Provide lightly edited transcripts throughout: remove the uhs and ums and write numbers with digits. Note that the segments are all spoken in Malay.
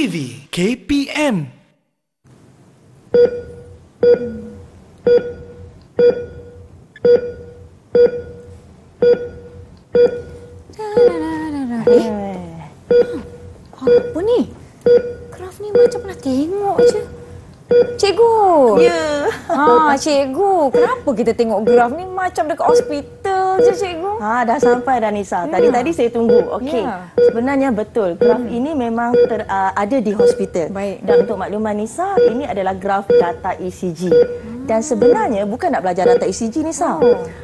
TV KPM. Apa ni? Graf ni macam pernah tengok je. Cikgu. Ya. Cikgu. Kenapa kita tengok graf ni macam dekat hospital je, cikgu? Dah sampai dah Nisa. Tadi saya tunggu. Okey. Sebenarnya betul. Graf ini memang ada di hospital. Baik. Dan untuk makluman Nisa, ini adalah graf data ECG. Dan sebenarnya bukan nak belajar data ECG Nisa.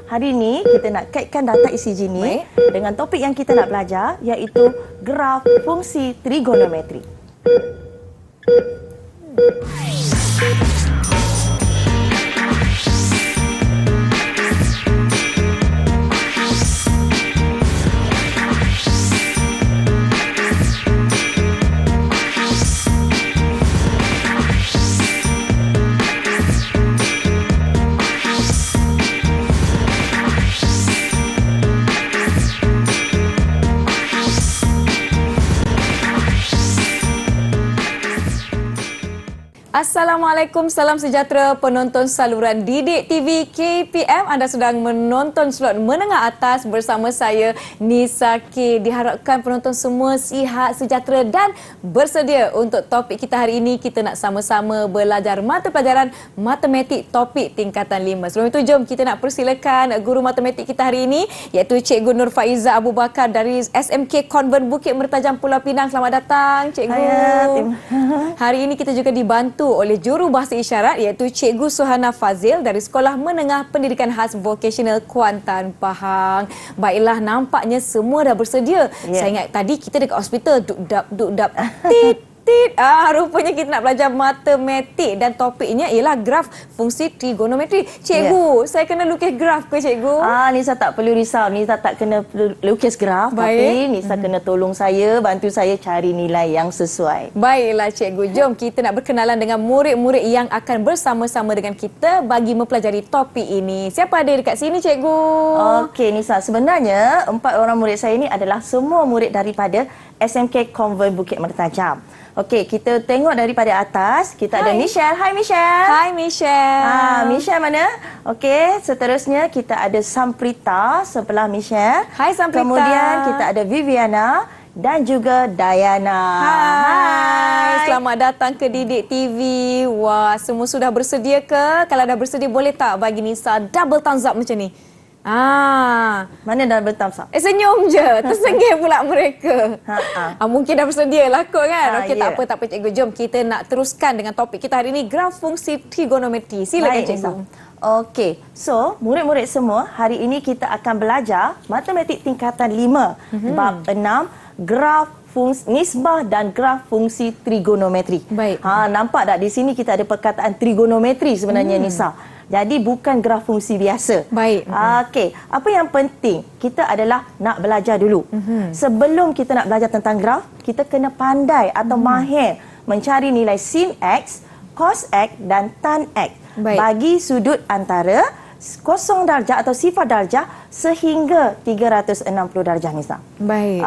Hari ini kita nak kaitkan data ECG ni dengan topik yang kita nak belajar, iaitu graf fungsi trigonometri. Assalamualaikum, salam sejahtera penonton saluran Didik TV KPM. Anda sedang menonton slot menengah atas bersama saya Nisa K. Diharapkan penonton semua sihat, sejahtera dan bersedia untuk topik kita hari ini. Kita nak sama-sama belajar mata pelajaran matematik topik tingkatan 5. Sebelum itu jom kita nak persilakan guru matematik kita hari ini, iaitu Cikgu Nur Faiza Abu Bakar dari SMK Konvent Bukit Mertajam Pulau Pinang. Selamat datang Cikgu. Hari ini kita juga dibantu oleh juru bahasa isyarat, iaitu Cikgu Suhana Fazil dari Sekolah Menengah Pendidikan Khas Vocational Kuantan, Pahang. Baiklah, nampaknya semua dah bersedia. Saya ingat tadi kita dekat hospital duk-dap tit. Rupanya kita nak belajar matematik dan topiknya ialah graf fungsi trigonometri. Cikgu, saya kena lukis graf ke cikgu? Nisa tak perlu risau. Nisa tak kena lukis graf. Tapi Nisa kena tolong saya, bantu saya cari nilai yang sesuai. Baiklah cikgu, jom kita nak berkenalan dengan murid-murid yang akan bersama-sama dengan kita bagi mempelajari topik ini. Siapa ada dekat sini cikgu? Okey Nisa, sebenarnya 4 orang murid saya ini adalah semua murid daripada SMK Konvent Bukit Mertajam. Okey, kita tengok daripada atas. Kita ada Michelle. Hai Michelle. Hai Michelle. Michelle mana? Okey, seterusnya kita ada Samprita sebelah Michelle. Hai Samprita. Kemudian kita ada Viviana dan juga Diana. Hai. Selamat datang ke Didik TV. Wah, semua sudah bersedia ke? Kalau dah bersedia, boleh tak bagi Nisa double thumbs up macam ni? Mana double thumbs up? Senyum je. Tersengih pula mereka. Mungkin dah bersedia lah kot kan? Okey, tak apa cikgu. Jom kita nak teruskan dengan topik kita hari ini, graf fungsi trigonometri. Silakan cikgu. Okey, so murid-murid semua, hari ini kita akan belajar matematik tingkatan 5, bab 6, graf nisbah dan graf fungsi trigonometri. Baik. Nampak tak di sini kita ada perkataan trigonometri sebenarnya Nisa. Jadi bukan graf fungsi biasa. Baik. Okey, apa yang penting kita adalah nak belajar dulu. Sebelum kita nak belajar tentang graf, kita kena pandai atau mahir mencari nilai sin X, cos X dan tan X. Baik. Bagi sudut antara 0 darjah atau sifar darjah sehingga 360 darjah Nisa. Baik.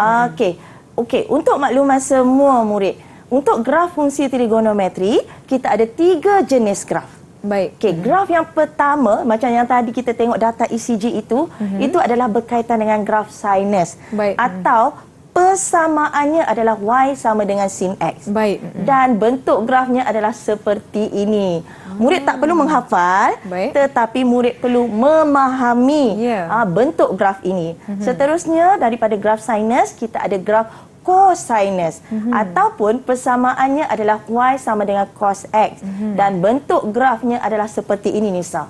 Okey, untuk makluman semua murid, untuk graf fungsi trigonometri, kita ada 3 jenis graf. Baik. Okey, graf yang pertama, macam yang tadi kita tengok data ECG itu adalah berkaitan dengan graf sinus. Baik. Atau persamaannya adalah Y sama dengan sin X. Baik. Dan bentuk grafnya adalah seperti ini. Murid tak perlu menghafal, tetapi murid perlu memahami bentuk graf ini. Seterusnya, daripada graf sinus, kita ada graf cosinus ataupun persamaannya adalah Y sama dengan cos X dan bentuk grafnya adalah seperti ini Nisa.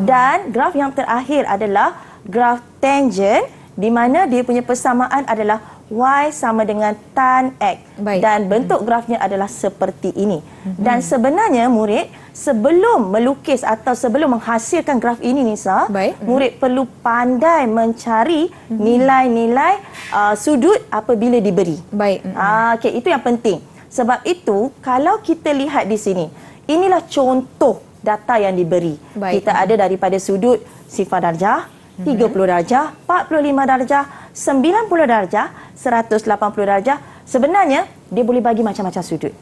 Dan graf yang terakhir adalah graf tangent, di mana dia punya persamaan adalah Y sama dengan tan X. Dan bentuk grafnya adalah seperti ini. Dan sebenarnya murid, sebelum melukis atau sebelum menghasilkan graf ini Nisa, murid perlu pandai mencari nilai-nilai sudut apabila diberi. Okey, itu yang penting. Sebab itu, kalau kita lihat di sini, inilah contoh data yang diberi. Kita ada daripada sudut sifar darjah, 30 darjah, 45 darjah, 90 darjah, 180 darjah sebenarnya dia boleh bagi macam-macam sudut.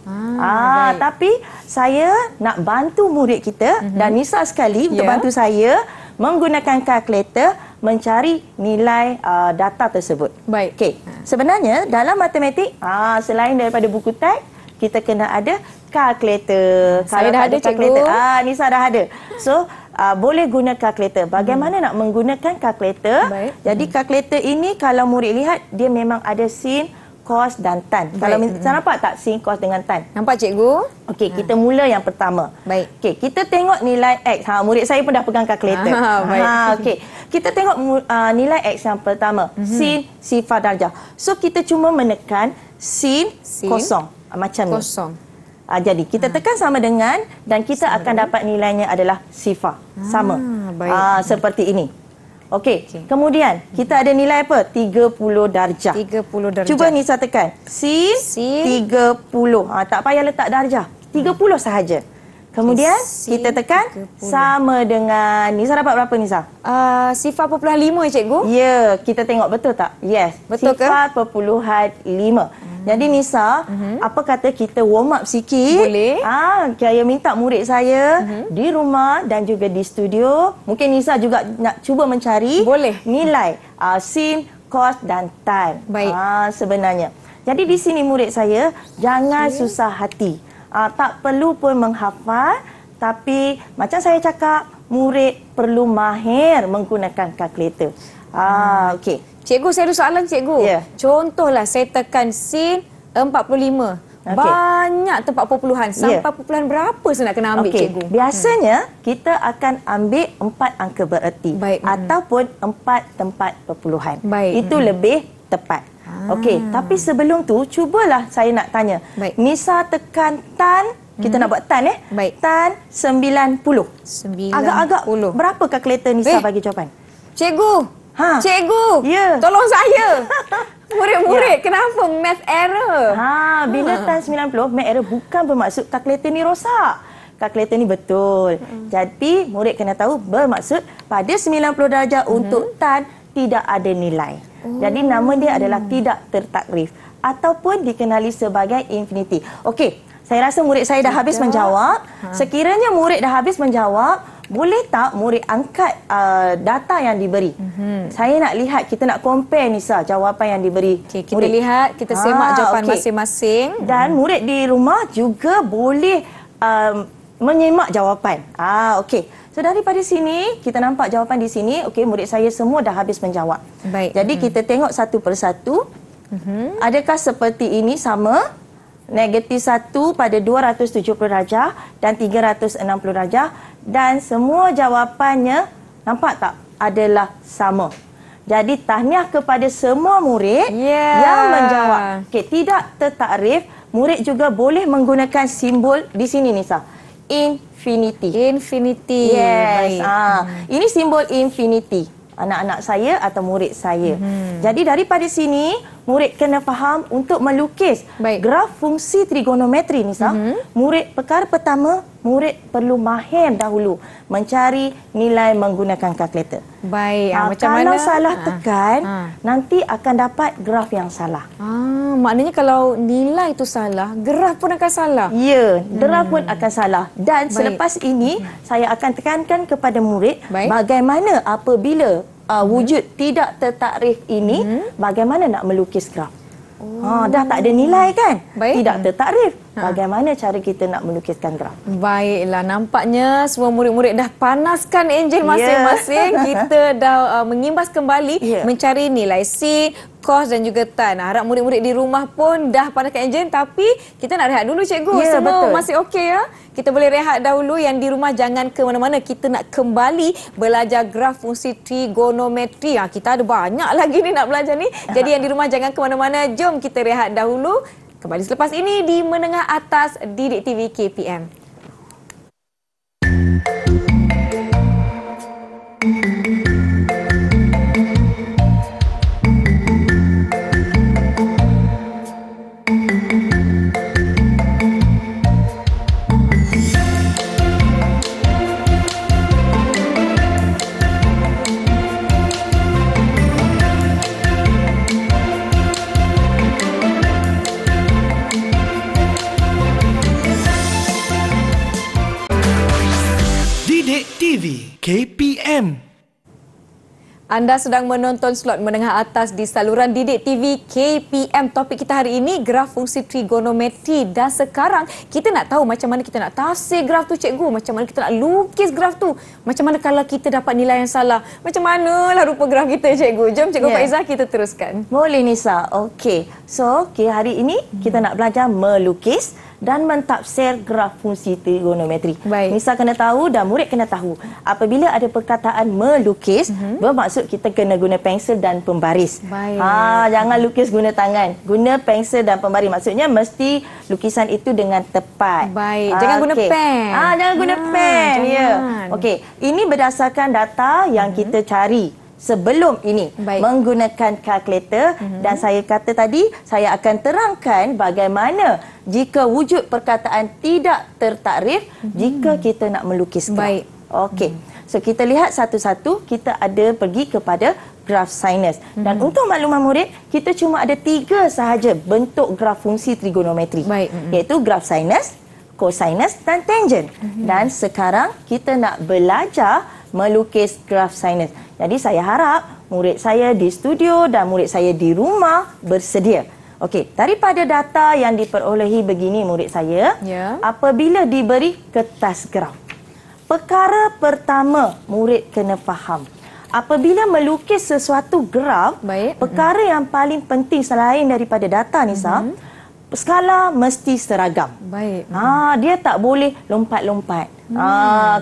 Tapi saya nak bantu murid kita dan Nisa sekali untuk bantu saya menggunakan kalkulator mencari nilai data tersebut. Baik. Okey. Sebenarnya dalam matematik selain daripada buku teks, kita kena ada kalkulator. Saya dah ada, kalkulator, cikgu. Nisa dah ada. So boleh guna kalkulator. Bagaimana nak menggunakan kalkulator? Baik. Jadi kalkulator ini kalau murid lihat dia memang ada sin, kos dan tan. Kalau saya nampak tak sin, kos dengan tan? Nampak cikgu? Okey, kita mula yang pertama. Baik. Okey, kita tengok nilai X. Murid saya pun dah pegang kalkulator. Baik. Okey. Kita tengok nilai X yang pertama. Sin, sifar darjah. So kita cuma menekan sin kosong. Macam ni. Kosong. Jadi kita tekan sama dengan dan kita akan dapat nilainya adalah sifar. Sama. Baik. Seperti ini. Okey. Kemudian kita ada nilai apa? 30 darjah. 30 darjah. Cuba Nisa tekan. Sin 30. Tak payah letak darjah. 30 sahaja. Kemudian kita tekan 30. Sama dengan Nisa dapat berapa Nisa? Sifar .5 cikgu. Ya, kita tengok betul tak? Yes. Betul ke? Sifar .5. Jadi Nisa, apa kata kita warm up sikit? Boleh. Saya minta murid saya di rumah dan juga di studio. Mungkin Nisa juga nak cuba mencari nilai sin, kos dan tan. Baik. Sebenarnya. Jadi di sini murid saya jangan susah hati. Tak perlu pun menghafal, tapi macam saya cakap, murid perlu mahir menggunakan kalkulator. Okey. Cikgu, saya ada soalan cikgu. Contohlah saya tekan sin 45. Banyak tempat perpuluhan. Sampai perpuluhan berapa saya nak kena ambil cikgu? Biasanya kita akan ambil 4 angka bererti. Ataupun 4 tempat perpuluhan. Itu lebih tepat. Okey, tapi sebelum tu cubalah saya nak tanya. Nisa tekan tan, kita nak buat tan tan 90. Agak-agak berapa kalkulator Nisa bagi jawapan? Cikgu. Cikgu, tolong saya. Murid-murid, kenapa math error? Bila tan 90, math error bukan bermaksud kalkulator ni rosak. Kalkulator ni betul. Jadi, murid kena tahu bermaksud pada 90 darjah untuk tan tidak ada nilai. Jadi, nama dia adalah tidak tertakrif ataupun dikenali sebagai infinity. Okey, saya rasa murid saya dah habis menjawab. Sekiranya murid dah habis menjawab, boleh tak murid angkat data yang diberi? Saya nak lihat, kita nak compare Nisa jawapan yang diberi. Kita murid lihat, kita semak jawapan masing-masing. Dan murid di rumah juga boleh menyemak jawapan. Okey. So daripada sini, kita nampak jawapan di sini. Okey, murid saya semua dah habis menjawab. Baik. Jadi kita tengok satu persatu. Adakah seperti ini sama? Negatif 1 pada 270 darjah dan 360 darjah. Dan semua jawapannya, nampak tak? Adalah sama. Jadi tahniah kepada semua murid yang menjawab. Okey, tidak tertakrif, murid juga boleh menggunakan simbol di sini Nisa. Infinity. Infinity. Yes. Ini simbol infinity. Anak-anak saya atau murid saya. Jadi daripada sini, murid kena faham untuk melukis graf fungsi trigonometri Nisa. Murid perkara pertama, murid perlu mahir dahulu mencari nilai menggunakan kalkulator. Macam kalau mana? Salah tekan, nanti akan dapat graf yang salah. Maknanya kalau nilai itu salah, graf pun akan salah. Ya, graf pun akan salah. Dan selepas ini, saya akan tekankan kepada murid bagaimana apabila wujud tidak tertakrif ini, bagaimana nak melukis graf. Dah tak ada nilai kan? Tidak tertakrif. Bagaimana cara kita nak melukiskan graf? Baiklah, nampaknya semua murid-murid dah panaskan enjin masing-masing. Kita dah mengimbas kembali mencari nilai sin, kos dan juga tan. Harap murid-murid di rumah pun dah panaskan enjin, tapi kita nak rehat dulu cikgu. Semua masih okey ya? Kita boleh rehat dahulu. Yang di rumah jangan ke mana-mana. Kita nak kembali belajar graf fungsi trigonometri. Kita ada banyak lagi ni nak belajar ni. Jadi yang di rumah jangan ke mana-mana. Jom kita rehat dahulu. Kembali selepas ini di Menengah Atas Didik TV KPM. KPM. Anda sedang menonton slot menengah atas di saluran Didik TV KPM. Topik kita hari ini graf fungsi trigonometri, dan sekarang kita nak tahu macam mana kita nak tafsir graf tu, cikgu. Macam mana kita nak lukis graf tu. Macam mana kalau kita dapat nilai yang salah. Macam manalah rupa graf kita, cikgu. Jom cikgu Faizah kita teruskan. Boleh Nisa. Okey. So, hari ini kita nak belajar melukis dan mentafsir graf fungsi trigonometri. Baik. Nisa kena tahu dan murid kena tahu. Apabila ada perkataan melukis, bermaksud kita kena guna pensel dan pembaris. Baik. Jangan lukis guna tangan. Guna pensel dan pembaris. Maksudnya mesti lukisan itu dengan tepat. Baik. Jangan guna pen. Jangan guna pen. Ya. Okey. Ini berdasarkan data yang kita cari sebelum ini. Baik. Menggunakan kalkulator. Dan saya kata tadi, saya akan terangkan bagaimana jika wujud perkataan tidak tertakrif jika kita nak melukis graf. Baik. Okey. So kita lihat satu-satu, kita ada pergi kepada graf sinus. Dan untuk makluman murid, kita cuma ada 3 sahaja bentuk graf fungsi trigonometri. Baik. Iaitu graf sinus, cosinus dan tangent. Dan sekarang kita nak belajar melukis graf sinus. Jadi saya harap murid saya di studio dan murid saya di rumah bersedia. Okey, daripada data yang diperolehi begini murid saya, apabila diberi kertas graf, perkara pertama murid kena faham, apabila melukis sesuatu graf, perkara yang paling penting selain daripada data Nisa, skala mesti seragam. Baik. Dia tak boleh lompat-lompat.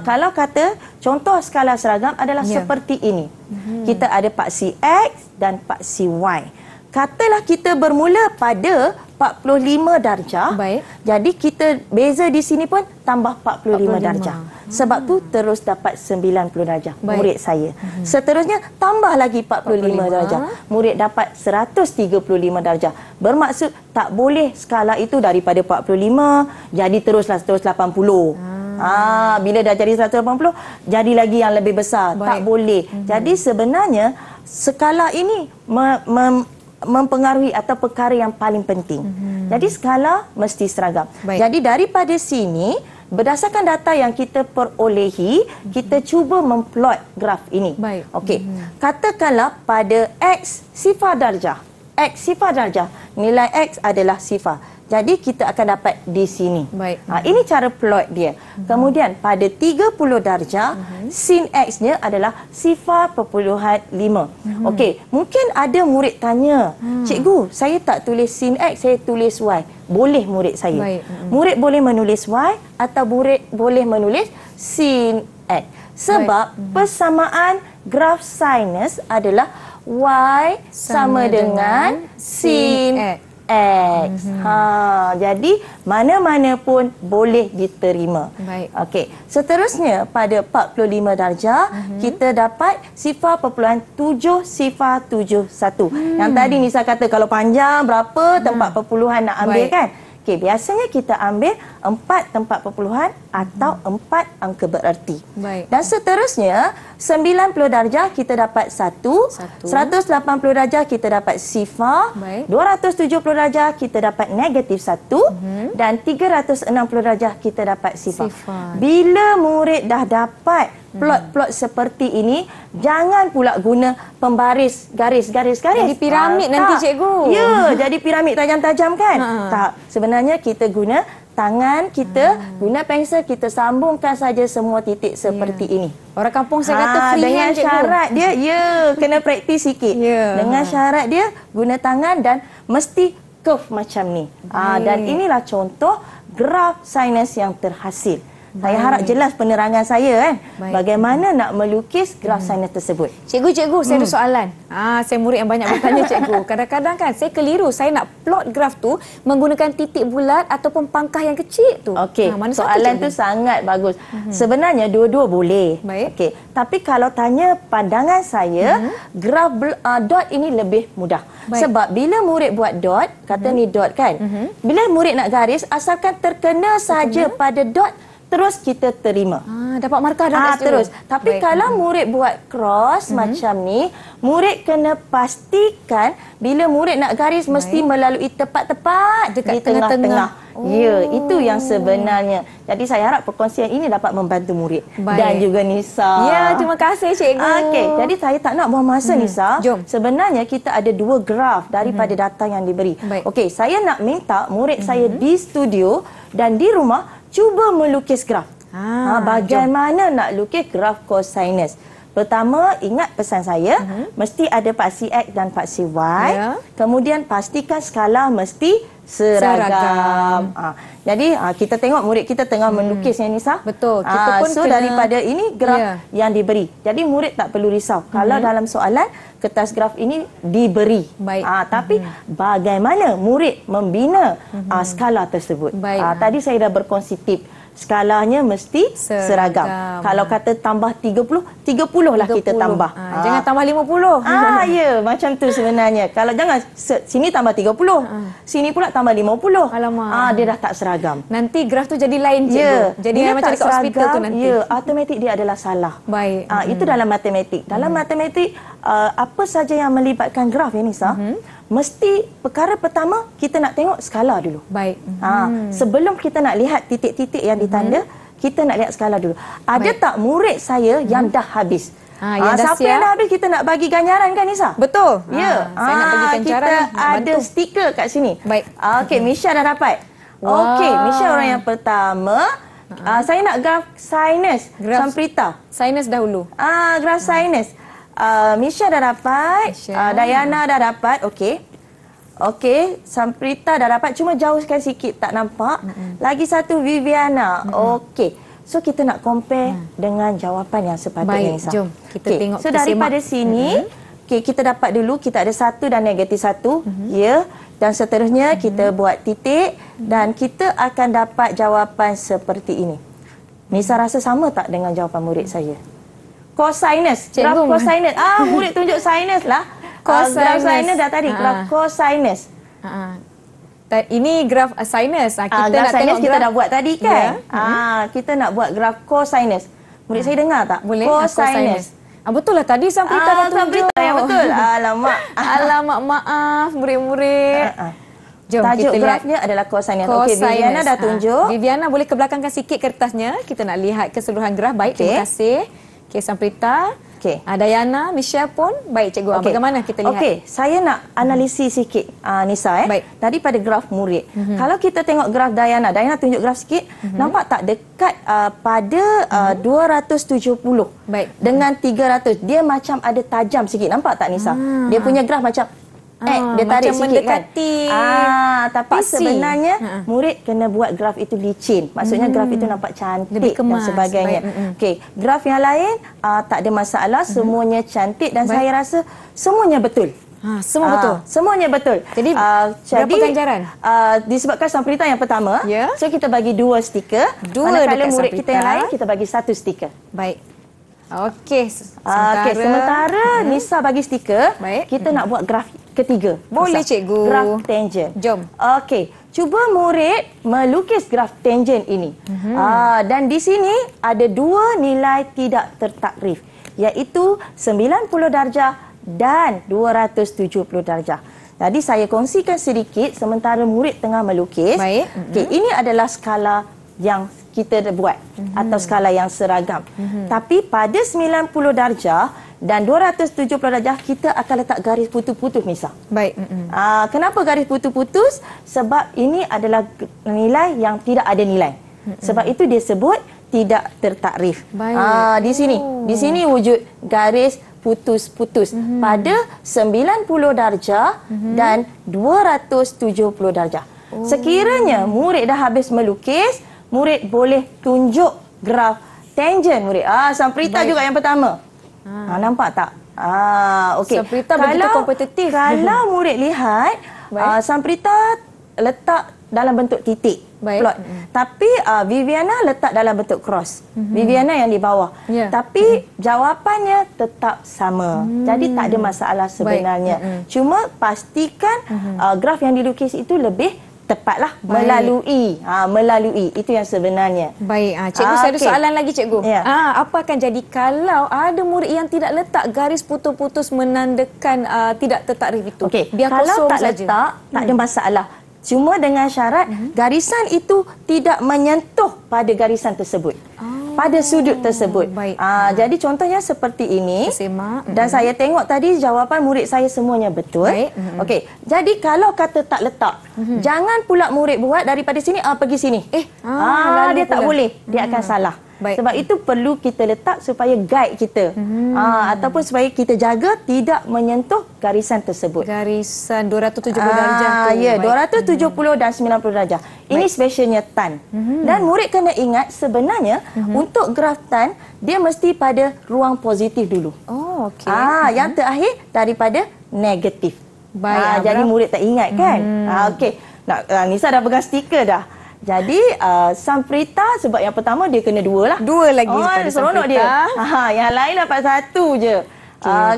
Kalau kata contoh skala seragam adalah seperti ini. Kita ada paksi X dan paksi Y. Katalah kita bermula pada 45 darjah. Baik. Jadi kita beza di sini pun tambah 45 darjah. Sebab tu terus dapat 90 darjah. Baik. Murid saya. Seterusnya tambah lagi 45 darjah. Murid dapat 135 darjah. Bermaksud tak boleh skala itu daripada 45 jadi teruslah 180. Bila dah jadi 180 jadi lagi yang lebih besar. Baik. Tak boleh. Jadi sebenarnya skala ini mempengaruhi atau perkara yang paling penting. Jadi skala mesti seragam. Baik. Jadi daripada sini, berdasarkan data yang kita perolehi, kita cuba memplot graf ini. Baik. Okey. Katakanlah pada X sifar darjah. X sifar darjah. Nilai X adalah sifar. Jadi kita akan dapat di sini. Baik. Ini cara plot dia. Kemudian pada 30 darjah, sin X-nya adalah sifar perpuluhan 5. Okey, mungkin ada murid tanya, cikgu, saya tak tulis sin X, saya tulis Y. Boleh murid saya. Baik. Murid boleh menulis Y atau murid boleh menulis sin X. Sebab persamaan graf sinus adalah Y sama dengan sin X. Jadi mana-mana pun boleh diterima. Baik. Okey. Seterusnya pada 45 darjah kita dapat sifar perpuluhan 7 sifar 71. Yang tadi Nisa kata kalau panjang berapa tempat perpuluhan nak ambil. Baik. Kan? Okey, biasanya kita ambil 4 tempat perpuluhan atau 4 angka bererti. Baik. Dan seterusnya 90 darjah kita dapat 1, 180 darjah kita dapat sifar, Baik. 270 darjah kita dapat negatif 1 dan 360 darjah kita dapat sifar. Bila murid dah dapat plot-plot seperti ini, jangan pula guna pembaris garis-garis. Jadi piramid nanti cikgu. Ya, jadi piramid tajam-tajam kan? Tak. Sebenarnya kita guna tangan kita, guna pensel, kita sambungkan saja semua titik seperti ini. Orang kampung saya kata freehand, dengan cikgu. syarat dia, kena praktis sikit. Dengan syarat dia, guna tangan dan mesti curve macam ni. Dan inilah contoh graf sinus yang terhasil. Saya harap jelas penerangan saya kan. Bagaimana nak melukis graf sinus tersebut. Cikgu, saya ada soalan. Saya murid yang banyak bertanya cikgu. Kadang-kadang kan saya keliru. Saya nak plot graf tu menggunakan titik bulat ataupun pangkah yang kecil tu. Okey, soalan tu sangat bagus. Sebenarnya dua-dua boleh. Baik. Okey, tapi kalau tanya pandangan saya, graf dot ini lebih mudah. Sebab bila murid buat dot, kata ni dot kan. Bila murid nak garis, asalkan terkena saja pada dot, terus kita terima. Dapat markah dah terus. Tapi kalau murid buat cross macam ni, murid kena pastikan bila murid nak garis mesti melalui tepat-tepat di tengah-tengah. Ya, itu yang sebenarnya. Jadi saya harap perkongsian ini dapat membantu murid dan juga Nisa. Ya, terima kasih cikgu. Okey, jadi saya tak nak buang masa Nisa. Jom. Sebenarnya kita ada 2 graf daripada data yang diberi. Okey, saya nak minta murid saya di studio dan di rumah cuba melukis graf. Bagaimana nak lukis graf cosinus? Pertama, ingat pesan saya, mesti ada paksi X dan paksi Y. Kemudian pastikan skala mesti seragam. Jadi kita tengok murid kita tengah melukis yang Nisa. Betul. Kita pun daripada ini graf yang diberi. Jadi murid tak perlu risau. Kalau dalam soalan kertas graf ini diberi. Tapi bagaimana murid membina skala tersebut? Tadi saya dah berkongsi tip. Skalanya mesti seragam. Kalau kata tambah 30 lah kita tambah. Jangan tambah 50. Ya, macam tu sebenarnya. Kalau jangan sini tambah 30, sini pula tambah 50. Alamak. Dia dah tak seragam. Nanti graf tu jadi lain cikgu. Jadi dia macam dekat hospital tu nanti. Ya, automatik dia adalah salah. Baik. Itu dalam matematik. Dalam matematik apa saja yang melibatkan graf ya Nisa? Mesti perkara pertama kita nak tengok skala dulu. Baik. Sebelum kita nak lihat titik-titik yang ditanda, kita nak lihat skala dulu. Ada tak murid saya yang dah habis? Siapa yang dah habis kita nak bagi ganjaran kan Nisa? Betul. Ya. Saya nak bagi ganjaran. Kita ada stiker kat sini. Baik. Okey, Misha dah dapat. Okey, Misha orang yang pertama. Saya nak graf sinus Samprita. Sinus dahulu. Graf sinus. Misha dah dapat, Dayana dah dapat, okey, Samprita dah dapat, cuma jauhkan sikit tak nampak. Lagi satu Viviana, okey. So kita nak compare dengan jawapan yang sepatutnya. Baik, jom kita tengok. So daripada sini, kita dapat dulu kita ada 1 dan negatif 1, ya. Dan seterusnya kita buat titik dan kita akan dapat jawapan seperti ini. Nisa rasa sama tak dengan jawapan murid saya? Cosinus, graf cosinus. Murid tunjuk sinus lah. Graf sinus dah tadi, graf cosinus. Ini graf sinus. Kita graf nak sinus kita graf... dah buat tadi kan? Kita nak buat graf cosinus. Murid saya dengar tak? Boleh. Cosinus. Betul lah tadi Samprita dah tunjuk. Samprita yang betul. Alamak. Alamak, maaf murid-murid. Jom tajuk kita grafnya adalah cosinus. Okey, Viviana dah tunjuk. Viviana boleh ke belakangkan sikit kertasnya. Kita nak lihat keseluruhan graf. Baik, terima kasih. Okey, Samprita. Dayana, Michelle pun. Baik, cikgu. Bagaimana kita lihat? Okey, saya nak analisis sikit Nisa. Baik. Daripada graf murid. Kalau kita tengok graf Dayana tunjuk graf sikit. Nampak tak dekat pada 270 dengan 300. Dia macam ada tajam sikit. Nampak tak Nisa? Dia punya graf macam dia tarik sikit mendekati kan. Tapi sebenarnya murid kena buat graf itu licin. Maksudnya graf itu nampak cantik dan sebagainya. Okey, graf yang lain tak ada masalah, semuanya cantik dan saya rasa semuanya betul. Semua betul. Semuanya betul. Jadi berapa ganjaran? Disebabkan Samprita yang pertama, so kita bagi 2 stiker. Manakala murid kita yang lain kita bagi 1 stiker. Baik. Okey, sementara Nisa bagi stiker, kita nak buat graf ketiga. Boleh cikgu. Graf tangent. Jom. Okey, cuba murid melukis graf tangent ini. Dan di sini ada 2 nilai tidak tertakrif, iaitu 90 darjah dan 270 darjah. Jadi saya kongsikan sedikit sementara murid tengah melukis. Baik. Okey, ini adalah skala yang kita buat atau skala yang seragam. Tapi pada 90 darjah dan 270 darjah kita akan letak garis putus-putus Nisa. Baik. Kenapa garis putus-putus? Sebab ini adalah nilai yang tidak ada nilai. Sebab itu dia sebut tidak tertakrif. Di sini wujud garis putus-putus pada 90 darjah dan 270 darjah. Sekiranya murid dah habis melukis, murid boleh tunjuk graf tangent murid. Samprita juga yang pertama. Nampak tak? Okey. Samprita begitu kompetitif. Kalau murid lihat, Samprita letak dalam bentuk titik. Plot. Tapi Viviana letak dalam bentuk cross. Viviana yang di bawah. Tapi jawapannya tetap sama. Jadi tak ada masalah sebenarnya. Cuma pastikan graf yang dilukis itu lebih tepatlah. Melalui itu yang sebenarnya. Baik, cikgu saya ada soalan lagi cikgu. Ya. Apa akan jadi kalau ada murid yang tidak letak garis putus-putus menandakan tidak tertakrif itu? Okey, Biar kalau kosong tak saja. letak tak ada masalah. Cuma dengan syarat garisan itu tidak menyentuh pada garisan tersebut. Pada sudut tersebut. Baik. Jadi contohnya seperti ini. Semak. Dan saya tengok tadi jawapan murid saya semuanya betul. Baik. Okey. Jadi kalau kata tak letak, jangan pula murid buat daripada sini pergi sini. Lalu Dia tak pula. boleh. Dia akan salah. Baik. Sebab itu perlu kita letak supaya guide kita. Ataupun supaya kita jaga tidak menyentuh garisan tersebut. Garisan 270 darjah tu. Ya, Baik. 270 dan 90 darjah. Ini specialnya tan. Dan murid kena ingat sebenarnya untuk graf tan dia mesti pada ruang positif dulu. Oh, okey. Yang terakhir daripada negatif. Baik, Jadi murid tak ingat kan? Okey. Nisa dah pegang stiker dah. Jadi Samprita sebab yang pertama dia kena 2 lah. 2 lagi pada seronok Samprita. dia. Yang lain dapat 1 je.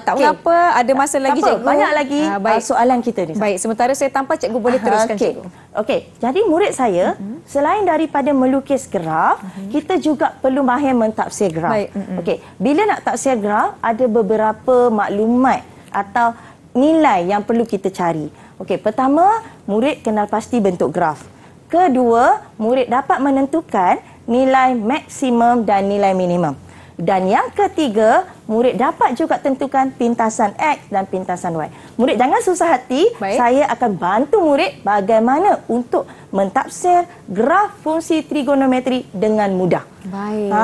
Tak mengapa, ada masa lagi tak apa, cikgu. banyak lagi Baik. soalan kita ni. Baik, sementara saya tanpa cikgu boleh teruskan cikgu. Okey, jadi murid saya selain daripada melukis graf, kita juga perlu mahir mentafsir graf. Baik. Okey, bila nak tafsir graf ada beberapa maklumat atau nilai yang perlu kita cari. Okey, pertama, murid kenal pasti bentuk graf. Kedua, murid dapat menentukan nilai maksimum dan nilai minimum. Dan yang ketiga, murid dapat juga tentukan pintasan X dan pintasan Y. Murid jangan susah hati, Baik. saya akan bantu murid bagaimana untuk mentafsir graf fungsi trigonometri dengan mudah. Baik.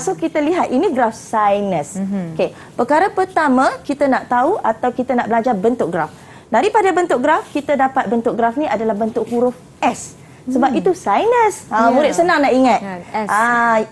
So kita lihat ini graf sinus. Okey, perkara pertama kita nak tahu atau kita nak belajar bentuk graf. Daripada bentuk graf, kita dapat bentuk graf ni adalah bentuk huruf S. Sebab itu sinus. Murid senang nak ingat. S.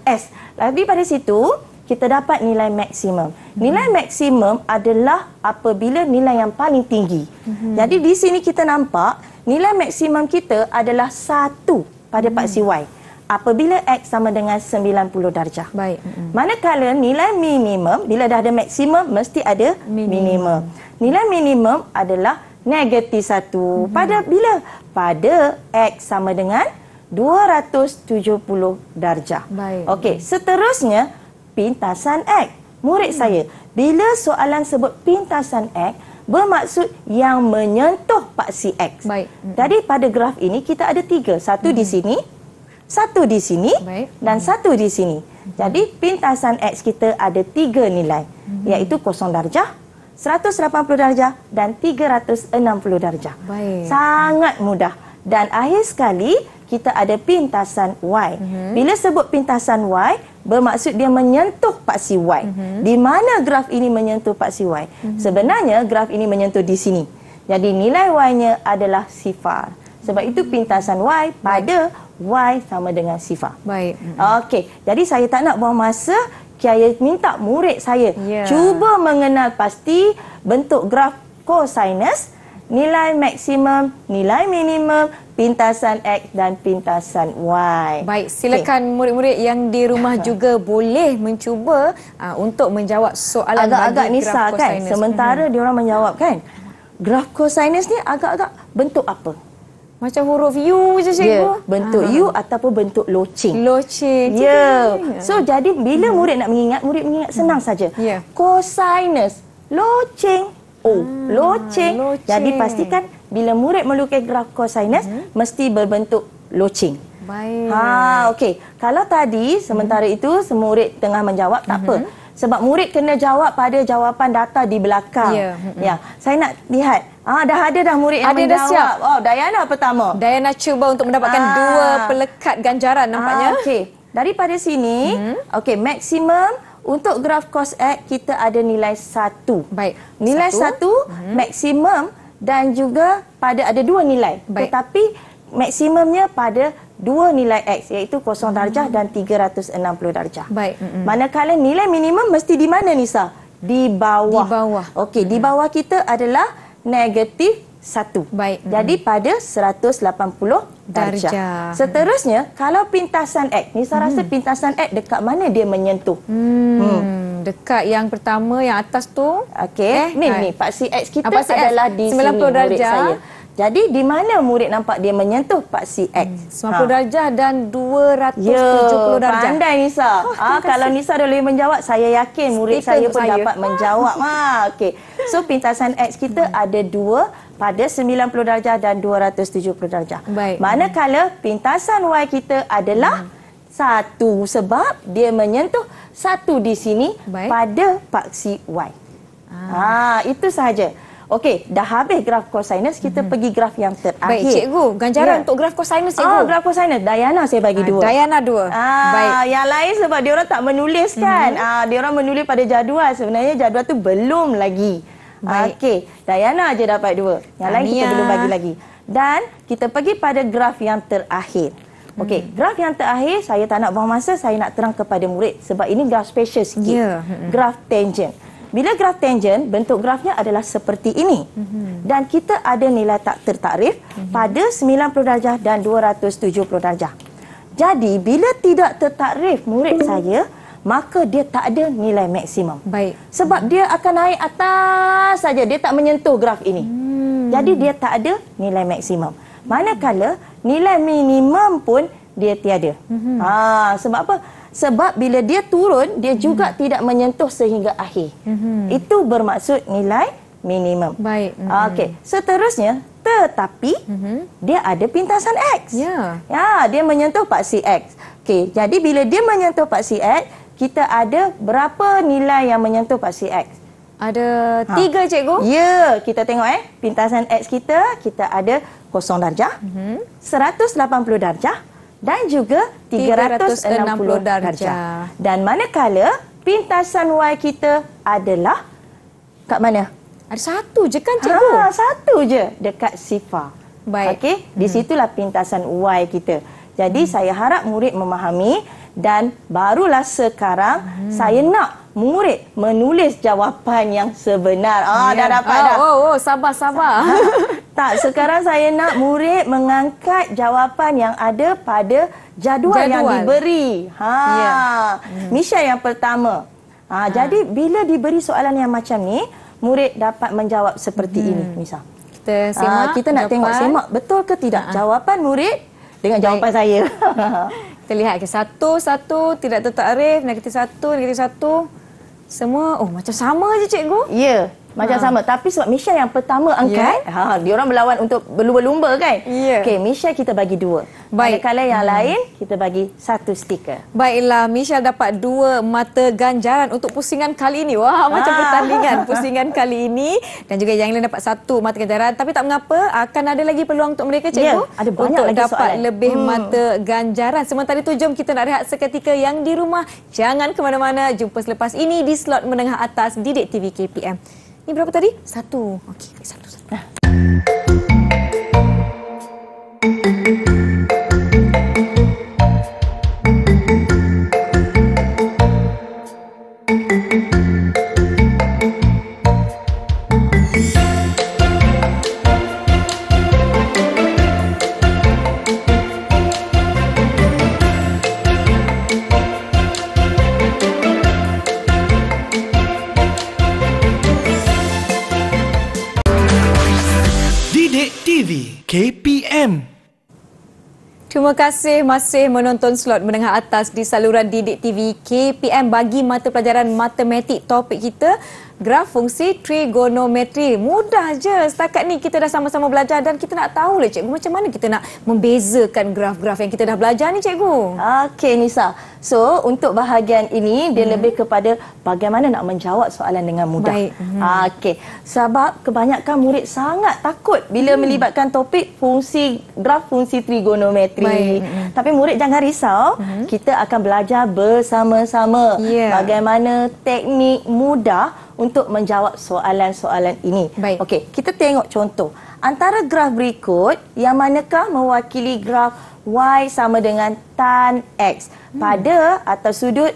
S. Lagi pada situ kita dapat nilai maksimum. Nilai maksimum adalah apabila nilai yang paling tinggi. Jadi di sini kita nampak nilai maksimum kita adalah 1 pada paksi Y. Apabila X sama dengan 90 darjah. Baik. Manakala nilai minimum, bila dah ada maksimum, mesti ada minimum. Nilai minimum adalah negatif 1. Pada bila? Pada X sama dengan 270 darjah. Baik. Okey, seterusnya pintasan X. Murid saya, bila soalan sebut pintasan X, bermaksud yang menyentuh paksi X. Baik. Jadi pada graf ini kita ada 3. Satu di sini, satu di sini, Baik. dan satu di sini. Jadi pintasan X kita ada 3 nilai, iaitu 0 darjah, 180 darjah dan 360 darjah. Baik. Sangat mudah. Dan akhir sekali kita ada pintasan Y. Bila sebut pintasan Y, bermaksud dia menyentuh paksi Y. Di mana graf ini menyentuh paksi Y? Sebenarnya graf ini menyentuh di sini. Jadi nilai Y-nya adalah sifar. Sebab itu pintasan Y pada Y sama dengan sifar. Baik. Okey, jadi saya tak nak buang masa. Saya minta murid saya cuba mengenal pasti bentuk graf kosinus, nilai maksimum, nilai minimum, pintasan X dan pintasan Y. Baik, silakan murid-murid yang di rumah juga boleh mencuba untuk menjawab soalan Agak-agak bagi Nisa graf kan, kosinus. sementara diorang menjawab kan, graf kosinus ni agak-agak bentuk apa? Macam huruf U je cikgu. Bentuk U ataupun bentuk loceng. Loceng. So jadi bila murid nak mengingat, murid mengingat senang saja. Kosinus, loceng. Loceng. Jadi pastikan bila murid melukis graf kosinus mesti berbentuk loceng. Baik. Okey. Kalau tadi sementara itu murid tengah menjawab tak apa. Sebab murid kena jawab pada jawapan data di belakang. Ya. Saya nak lihat. Dah ada dah murid yang menjawab. Dah siap. Dayana pertama. Dayana cuba untuk mendapatkan 2 pelekat ganjaran nampaknya. Okey. Daripada sini, okey, maksimum untuk graf cos X kita ada nilai 1. Baik. Nilai 1 maksimum dan juga pada ada 2 nilai. Baik. Tetapi maksimumnya pada 2 nilai X iaitu 0 darjah dan 360 darjah. Baik. Manakala nilai minimum mesti di mana Nisa? Di bawah. Di bawah. Okey, di bawah kita adalah negatif 1. Baik. Jadi pada 180 darjah. Seterusnya, kalau pintasan X, Nisa rasa pintasan X dekat mana dia menyentuh? Dekat yang pertama, yang atas tu. Okey, ni paksi X kita paksi X, adalah di 90 sini, murid darjah. saya. Jadi di mana murid nampak dia menyentuh paksi X? 90 darjah dan 270 darjah. Pandai Nisa. Kalau Nisa dah boleh menjawab, saya yakin murid saya pun dapat menjawab. Okey. So pintasan X kita ada 2 pada 90 darjah dan 270 darjah. Baik. Manakala pintasan Y kita adalah 1 sebab dia menyentuh 1 di sini pada paksi Y. Itu sahaja. Okey, dah habis graf kosinus, kita pergi graf yang terakhir. Baik, cikgu. Ganjaran untuk graf kosinus, cikgu. Graf kosinus. Diana saya bagi 2. Diana 2. Baik. Yang lain sebab diorang tak menulis kan. Diorang menulis pada jadual. Sebenarnya jadual tu belum lagi. Okey, Diana aja dapat 2. Yang lain kita belum bagi lagi. Dan kita pergi pada graf yang terakhir. Okey, graf yang terakhir saya tak nak buang masa, saya nak terang kepada murid sebab ini graf special sikit. Graf tangent. Bila graf tangent, bentuk grafnya adalah seperti ini. Dan kita ada nilai tak tertakrif pada 90 darjah dan 270 darjah. Jadi, bila tidak tertakrif murid saya, maka dia tak ada nilai maksimum. Baik. Sebab dia akan naik atas saja, dia tak menyentuh graf ini. Jadi, dia tak ada nilai maksimum. Manakala, nilai minimum pun dia tiada. Sebab apa? Sebab bila dia turun, dia juga tidak menyentuh sehingga akhir. Itu bermaksud nilai minimum. Baik. Okey. Seterusnya, tetapi dia ada pintasan X. Dia menyentuh paksi X. Okey. Jadi bila dia menyentuh paksi X, kita ada berapa nilai yang menyentuh paksi X? Ada 3, cikgu. Ya, kita tengok pintasan X kita ada 0 darjah, 180 darjah, dan juga 360 darjah. Dan manakala pintasan Y kita adalah kat mana? Ada 1 je kan, cikgu? 1 je dekat sifar. Baik. Okey, di situlah pintasan Y kita. Jadi saya harap murid memahami dan barulah sekarang saya nak murid menulis jawapan yang sebenar. Dah dapat dah. Sabar. Tak, sekarang saya nak murid mengangkat jawapan yang ada pada jadual yang diberi. Misal yang pertama. Jadi bila diberi soalan yang macam ni, murid dapat menjawab seperti ini misal. Kita semak. Kita nak tengok semak betul ke tidak jawapan murid dengan jawapan saya. Kita lihat ke 1 tidak tertakrif, negatif 1, negatif 1. Semua macam sama je, cikgu. Ya, macam sama. Tapi sebab Michelle yang pertama angkat, diorang berlawan untuk berlumba-lumba kan? Okey, Michelle kita bagi 2. Baik. Manakala yang lain, kita bagi 1 stiker. Baiklah, Michelle dapat 2 mata ganjaran untuk pusingan kali ini. Wah, macam pertandingan pusingan kali ini. Dan juga yang lain dapat 1 mata ganjaran. Tapi tak mengapa, akan ada lagi peluang untuk mereka, cikgu. Ada banyak untuk lagi dapat soalan. lebih mata ganjaran. Sementara itu, jom kita nak rehat seketika. Yang di rumah, jangan ke mana-mana. Jumpa selepas ini di slot menengah atas Didik TV KPM. Ini berapa tadi? 1. Okey, 1. Didik TV KPM. Terima kasih masih menonton slot menengah atas di saluran Didik TV KPM bagi mata pelajaran matematik. Topik kita graf fungsi trigonometri. Mudah je. Setakat ni kita dah sama-sama belajar dan kita nak tahu lah, cikgu, macam mana kita nak membezakan graf-graf yang kita dah belajar ni, cikgu. Okey, Nisa. So, untuk bahagian ini dia lebih kepada bagaimana nak menjawab soalan dengan mudah. Baik. Okey. Sebab kebanyakan murid sangat takut bila melibatkan topik graf fungsi trigonometri. Tapi murid jangan risau. Kita akan belajar bersama-sama bagaimana teknik mudah untuk menjawab soalan-soalan ini. Okey, kita tengok contoh. Antara graf berikut, yang manakah mewakili graf Y sama dengan tan X pada atas sudut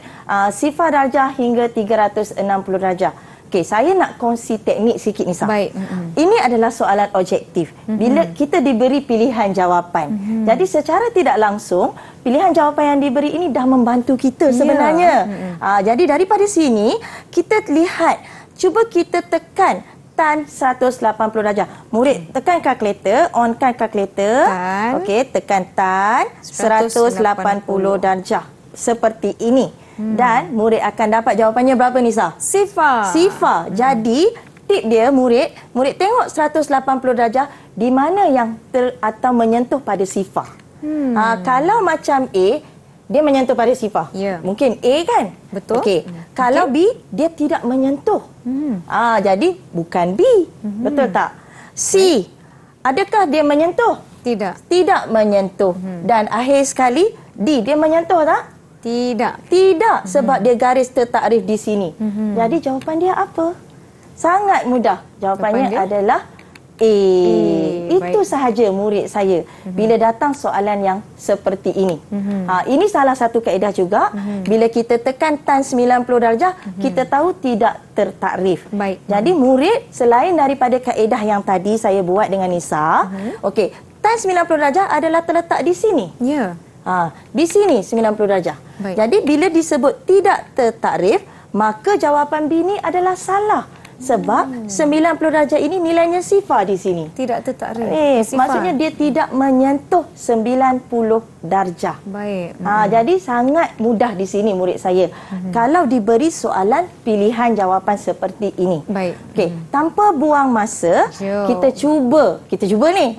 sifar darjah hingga 360 darjah. Okey, saya nak kongsi teknik sikit, Nisa. Baik. Ini adalah soalan objektif. Bila kita diberi pilihan jawapan. Jadi secara tidak langsung, pilihan jawapan yang diberi ini dah membantu kita sebenarnya. Jadi daripada sini, kita lihat, cuba kita tekan tan 180 darjah. Murid tekan kalkulator, onkan kalkulator. Okey, tekan tan 180 darjah. Seperti ini. Dan murid akan dapat jawapannya berapa, Nisa? Sifar. Jadi tip dia murid tengok 180 darjah di mana yang atau menyentuh pada sifar. Kalau macam A, dia menyentuh pada sifar. Mungkin A kan? Betul. Okey. Kalau B, dia tidak menyentuh. Jadi bukan B. Betul tak? C, adakah dia menyentuh? Tidak menyentuh. Dan akhir sekali, D, dia menyentuh tak? Tidak, sebab dia garis tertakrif di sini. Jadi jawapan dia apa? Sangat mudah. Jawapannya adalah A. Itu sahaja murid saya bila datang soalan yang seperti ini. Ini salah satu kaedah juga. Bila kita tekan tan 90 darjah, kita tahu tidak tertakrif. Jadi murid, selain daripada kaedah yang tadi saya buat dengan Nisa, okey, tan 90 darjah adalah terletak di sini. Di sini 90 darjah. Jadi bila disebut tidak tertakrif, maka jawapan B ni adalah salah. Sebab 90 darjah ini nilainya sifar di sini. Tidak tertakrif. Maksudnya dia tidak menyentuh 90 darjah. Jadi sangat mudah di sini murid saya. Kalau diberi soalan pilihan jawapan seperti ini. Okey, tanpa buang masa, kita cuba ni.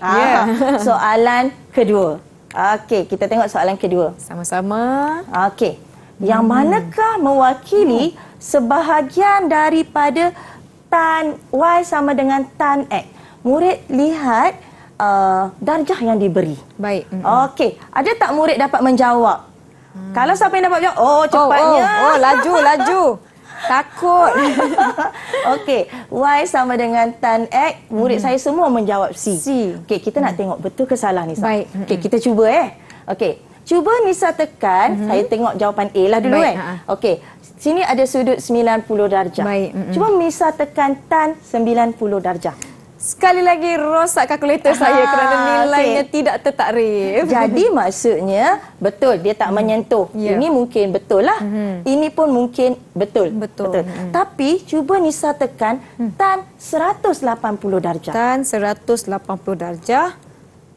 Soalan kedua. Okey, kita tengok soalan kedua. Sama-sama. Okey. Yang manakah mewakili sebahagian daripada tan Y sama dengan tan X? Murid lihat darjah yang diberi. Okey, ada tak murid dapat menjawab? Kalau siapa yang dapat jawab, cepatnya. Laju. Takut. Okey, Y sama dengan tan X, murid saya semua menjawab C. Okey, kita nak tengok betul ke salah Nisa. Okey, kita cuba Okey, cuba Nisa tekan, saya tengok jawapan A lah dulu Okey, sini ada sudut 90 darjah. Cuba Nisa tekan tan 90 darjah. Sekali lagi rosak kalkulator saya kerana nilainya tidak tertakrif. Jadi maksudnya betul dia tak menyentuh. Ini mungkin betul lah. Ini pun mungkin betul. Tapi cuba Nisa tekan tan 180 darjah. Tan 180 darjah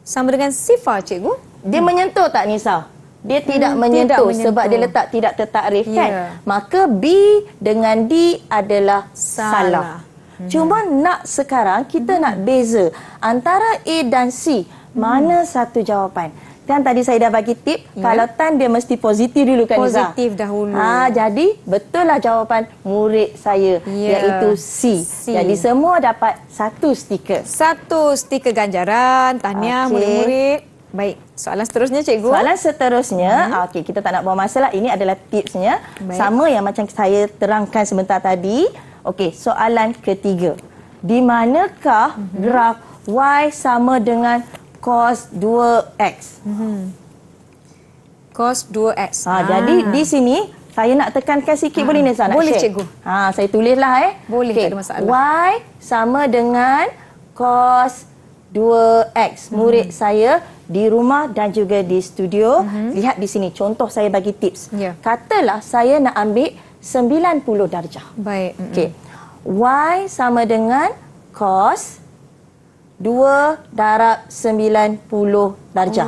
sama dengan sifar, cikgu. Dia menyentuh tak Nisa? Dia tidak menyentuh sebab dia letak tidak tertakrif kan? Maka B dengan D adalah salah. Cuma nak sekarang kita nak beza antara A dan C. Mana satu jawapan? Kan tadi saya dah bagi tip, kalau tan dia mesti positif dulu kan Nisa? Positif dahulu. Jadi betul lah jawapan murid saya iaitu C. Jadi semua dapat satu stiker. Satu stiker ganjaran. Tahniah murid-murid. Baik, soalan seterusnya cikgu. Soalan seterusnya, okey, kita tak nak buang masa lah. Ini adalah tipsnya. Sama yang macam saya terangkan sebentar tadi. Okey, soalan ketiga. Di manakah graf Y sama dengan cos 2x? Cos 2x. Jadi di sini saya nak tekankan sikit boleh Nisa nak boleh, share? cikgu. Saya tulislah Boleh, tak ada masalah. Y sama dengan cos 2x. Murid saya di rumah dan juga di studio, lihat di sini contoh saya bagi tips. Katalah saya nak ambil 90 darjah. Okey. Y sama dengan cos 2 darab 90 darjah.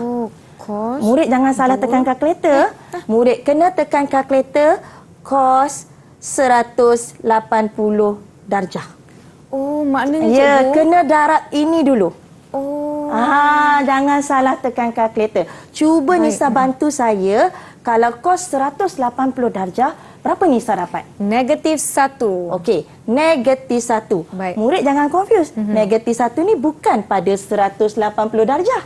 Murid jangan salah tekan kalkulator. Murid kena tekan kalkulator cos 180 darjah. Maknanya cikgu. Kena darab ini dulu. Jangan salah tekan kalkulator. Cuba Nisa bantu saya. Kalau cos 180 darjah, berapa Nisa dapat? -1. Okey, -1. Murid jangan confuse. -1 ni bukan pada 180 darjah.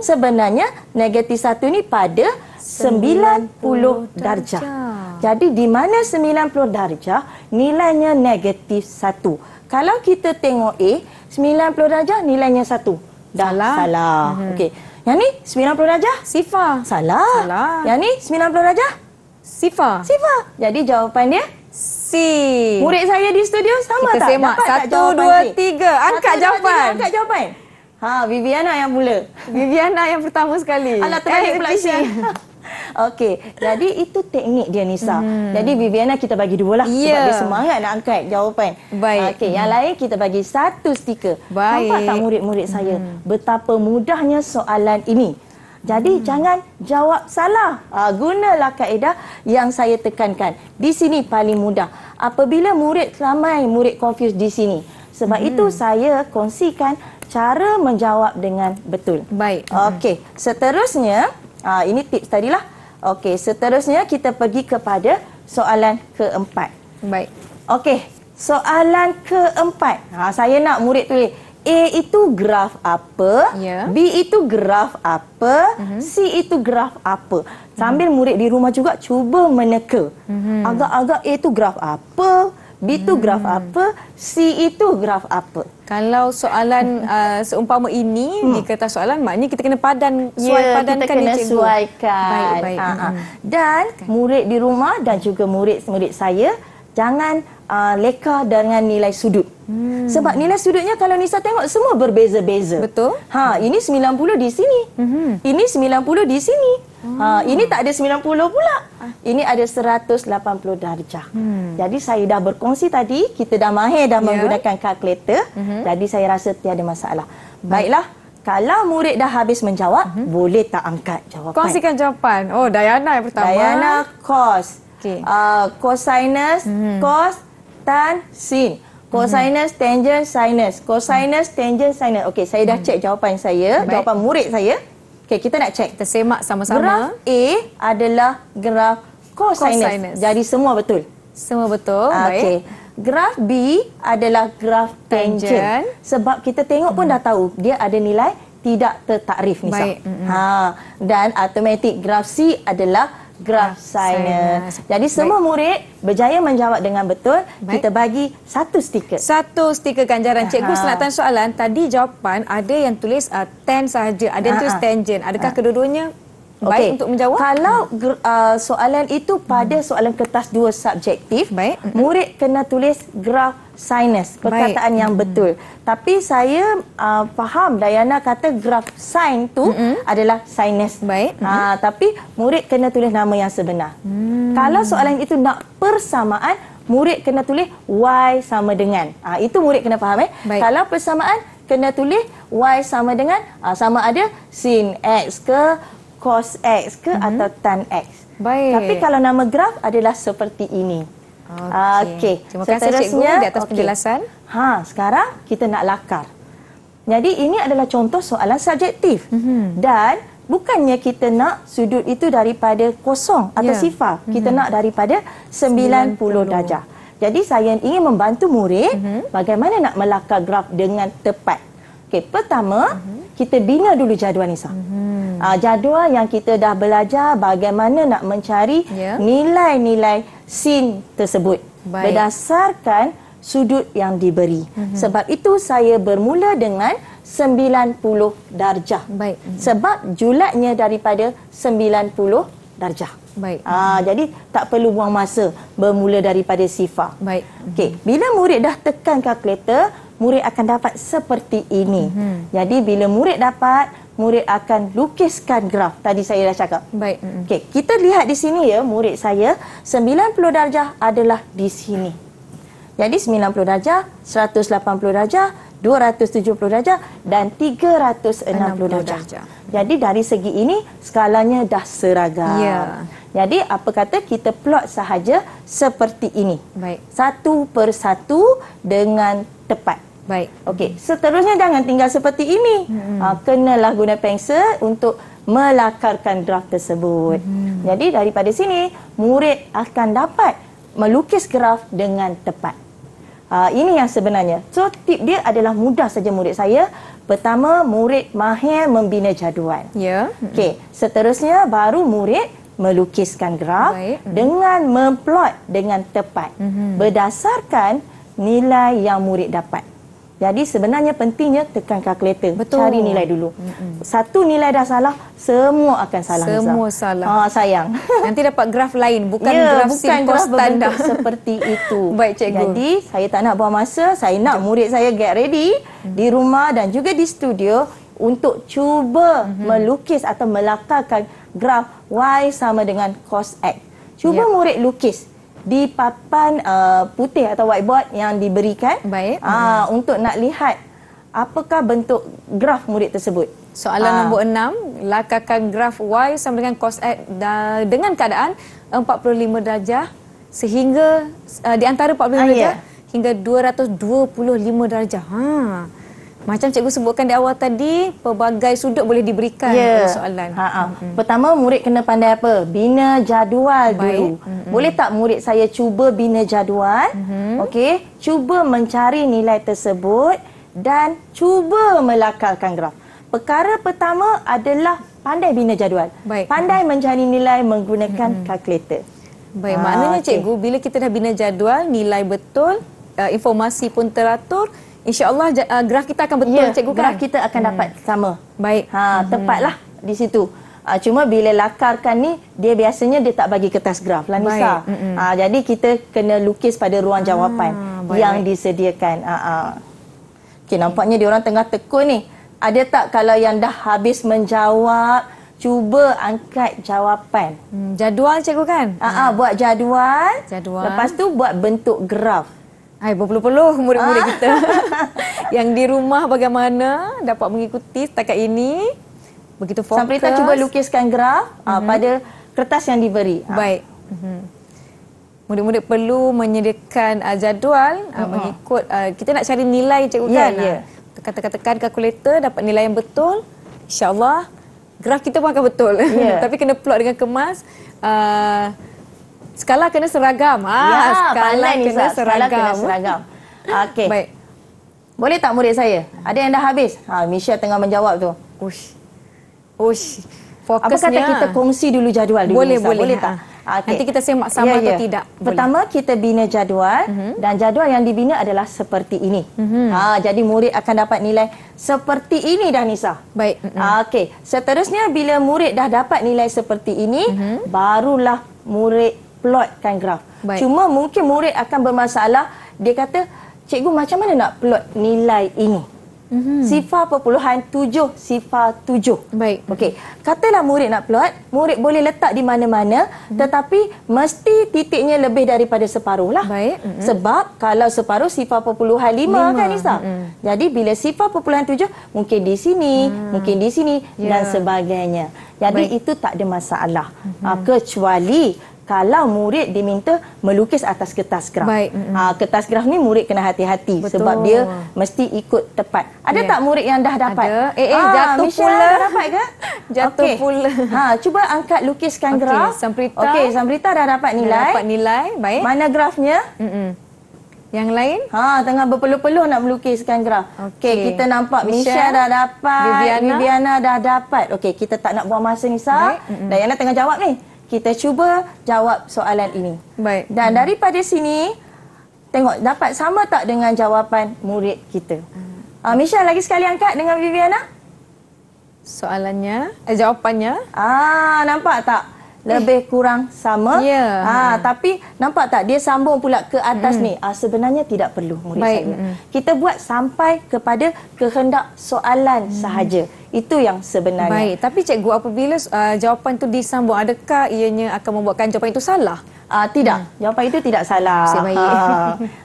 Sebenarnya -1 ni pada 90 darjah. Jadi di mana 90 darjah, nilainya -1. Kalau kita tengok A, 90 darjah nilainya 1. Salah. Okey. Yang ni 90 darjah? Sifar. Salah. Yang ni 90 darjah? Sifar. Jadi jawapan dia C. Murid saya di studio sama kita tak? Semak. Dapat 1, 2, 3. Angkat jawapan. Angkat jawapan. Viviana yang mula. Viviana yang pertama sekali. Alah, terbalik pula Syah. Okey, jadi itu teknik dia Nisa. Jadi Viviana kita bagi dua lah sebab dia semangat nak angkat jawapan. Baik. Okey, yang lain kita bagi satu stiker. Baik. Nampak tak murid-murid saya betapa mudahnya soalan ini? Jadi jangan jawab salah. Gunalah kaedah yang saya tekankan. Di sini paling mudah. Apabila ramai murid confused di sini. Sebab itu saya kongsikan cara menjawab dengan betul. Baik. Okey, seterusnya ini tips tadilah. Okey, seterusnya kita pergi kepada soalan keempat. Baik. Okey, soalan keempat. Saya nak murid tulis A itu graf apa, B itu graf apa, C itu graf apa. Sambil murid di rumah juga cuba meneka. Agak-agak A itu graf apa, B itu graf apa, C itu graf apa. Kalau soalan seumpama ini di kertas soalan, maknanya kita kena padankan kita kena cikgu. sesuaikan. Baik. Dan murid di rumah dan juga murid-murid saya jangan leka dengan nilai sudut. Sebab nilai sudutnya kalau Nisa tengok semua berbeza-beza. Betul. Ini 90 di sini. Ini 90 di sini. Ini tak ada 90 pula. Ini ada 180 darjah. Jadi saya dah berkongsi tadi, kita dah mahir dah menggunakan kalkulator. Jadi saya rasa tiada masalah. Baiklah. Kalau murid dah habis menjawab, boleh tak angkat jawapan? Kongsikan jawapan. Oh, Dayana yang pertama. Dayana cos. Okey. Cosinus, cos, tan, sin. Cosinus, tangent, sinus. Cosinus, tangent, sinus. Okey, saya dah cek jawapan saya, jawapan murid saya. Okey, kita nak cek. Kita semak sama-sama. Graf A adalah graf cosinus. Jadi semua betul. Semua betul. Baik. Okey. Graf B adalah graf tangent. Sebab kita tengok pun dah tahu dia ada nilai tidak tertakrif Nisa. Baik. Dan automatik graf C adalah graf sinus. Jadi semua murid berjaya menjawab dengan betul. Kita bagi satu stiker. Satu stiker ganjaran. Cikgu nak tanya soalan. Tadi jawapan ada yang tulis tan sahaja, ada yang tulis tangent. Adakah kedua-duanya baik untuk menjawab? Kalau soalan itu pada soalan kertas 2 subjektif, murid kena tulis graf sinus, perkataan yang betul. Tapi saya faham Dayana kata graf sin tu adalah sinus. Tapi murid kena tulis nama yang sebenar. Kalau soalan itu nak persamaan, murid kena tulis y sama dengan. Itu murid kena faham. Kalau persamaan, kena tulis y sama dengan sama ada sin x ke, cos x ke atau tan x. Tapi kalau nama graf adalah seperti ini. Okey. Terima kasih cikgu di atas penjelasan. Sekarang kita nak lakar. Jadi ini adalah contoh soalan subjektif. Dan bukannya kita nak sudut itu daripada kosong atau sifar. Kita nak daripada 90 darjah. Jadi saya ingin membantu murid bagaimana nak melakar graf dengan tepat. Okey, pertama kita bina dulu jadual Nisa. Jadual yang kita dah belajar bagaimana nak mencari nilai-nilai sin tersebut berdasarkan sudut yang diberi. Sebab itu saya bermula dengan 90 darjah. Sebab julatnya daripada 90 darjah. Jadi tak perlu buang masa bermula daripada sifar. Okey, bila murid dah tekan kalkulator, murid akan dapat seperti ini. Jadi bila murid dapat, murid akan lukiskan graf. Tadi saya dah cakap. Okey, kita lihat di sini ya, murid saya 90 darjah adalah di sini. Jadi 90 darjah, 180 darjah, 270 darjah dan 360 darjah. Jadi dari segi ini skalanya dah seragam. Jadi apa kata kita plot sahaja seperti ini. Satu persatu dengan tepat. Okey, seterusnya jangan tinggal seperti ini. Kenalah guna pensel untuk melakarkan graf tersebut. Jadi daripada sini murid akan dapat melukis graf dengan tepat. Ini yang sebenarnya. So tip dia adalah mudah saja murid saya. Pertama, murid mahir membina jadual. Okey, seterusnya baru murid melukiskan graf dengan memplot dengan tepat berdasarkan nilai yang murid dapat. Jadi sebenarnya pentingnya tekan kalkulator. Cari nilai dulu. Satu nilai dah salah, semua akan salah. Semua salah. Sayang. Nanti dapat graf lain, bukan graf simple standar seperti itu. Baik cikgu. Jadi saya tak nak buang masa, saya nak murid saya get ready di rumah dan juga di studio untuk cuba melukis atau melakarkan graf Y sama dengan cos X. Cuba murid lukis di papan putih atau whiteboard yang diberikan. Baik. Untuk nak lihat apakah bentuk graf murid tersebut. Soalan nombor 6, lakarkan graf Y sama dengan cos X dengan keadaan 45 darjah sehingga di antara 45 darjah hingga 225 darjah. Macam cikgu sebutkan di awal tadi, pelbagai sudut boleh diberikan oleh soalan. Pertama, murid kena pandai apa? Bina jadual dulu. Boleh tak murid saya cuba bina jadual? Okey, cuba mencari nilai tersebut dan cuba melakarkan graf. Perkara pertama adalah pandai bina jadual. Pandai mencari nilai menggunakan kalkulator. Baik, maknanya cikgu, bila kita dah bina jadual, nilai betul, informasi pun teratur, insya-Allah graf kita akan betul, cikgu kan? Graf kita akan dapat sama. Baik. Tepatlah di situ. Cuma bila lakarkan ni, dia biasanya dia tak bagi kertas graf lah, Nisa. Jadi kita kena lukis pada ruang jawapan yang disediakan. Okey, nampaknya dia orang tengah tekun ni. Ada tak kalau yang dah habis menjawab, cuba angkat jawapan. Jadual cikgu kan? Buat jadual. Lepas tu buat bentuk graf. Berpeluh-peluh murid-murid kita. Yang di rumah bagaimana dapat mengikuti setakat ini. Begitu fokus. Sampai kita cuba lukiskan graf pada kertas yang diberi. Baik. Murid-murid perlu menyediakan jadual mengikut kita nak cari nilai cikgu kan. Tekan-tekan kalkulator dapat nilai yang betul. InsyaAllah graf kita pun akan betul. Tapi kena plot dengan kemas. Skala kena seragam. Skala kena seragam. Okey. Baik. Boleh tak murid saya? Ada yang dah habis? Misha tengah menjawab tu. Fokusnya. Apa kata kita kongsi dulu jadual dulu? Boleh tak? Nanti kita semak sama atau tidak. Pertama kita bina jadual dan jadual yang dibina adalah seperti ini. Jadi murid akan dapat nilai seperti ini dah, Nisa. Baik. Okey. Seterusnya bila murid dah dapat nilai seperti ini, barulah murid plotkan graf. Cuma mungkin murid akan bermasalah, dia kata, cikgu macam mana nak plot nilai ini? 0.7 sifar 7. Baik. Okey. Katalah murid nak plot, murid boleh letak di mana-mana, tetapi mesti titiknya lebih daripada separuh lah. Baik. Sebab kalau separuh 0.5 kan, Nisa? Jadi bila 0.7 mungkin di sini, mungkin di sini dan sebagainya. Jadi itu tak ada masalah. Kecuali kalau murid diminta melukis atas kertas graf. Kertas graf ni murid kena hati-hati sebab dia mesti ikut tepat. Ada tak murid yang dah dapat? Jatuh pula. Dah dapat ke? Jatuh pula. Cuba angkat lukiskan graf. Samrita. Okey, Samrita dah dapat nilai. Dah dapat nilai. Baik. Mana grafnya? Yang lain? Tengah berpeluh-peluh nak melukiskan graf. Okey, kita nampak Misha dah dapat, Viviana dah dapat. Okey, kita tak nak buang masa, Nisa. Dayana tengah jawab ni. Kita cuba jawab soalan ini. Baik. Dan daripada sini, tengok dapat sama tak dengan jawapan murid kita. Misha lagi sekali angkat dengan Viviana. Soalannya, jawapannya. Nampak tak? Lebih kurang sama. Tapi nampak tak dia sambung pula ke atas ni. Sebenarnya tidak perlu murid saya. Kita buat sampai kepada kehendak soalan sahaja. Itu yang sebenarnya. Baik, tapi cikgu apabila jawapan itu disambung, adakah ianya akan membuatkan jawapan itu salah? Tidak, jawapan itu tidak salah.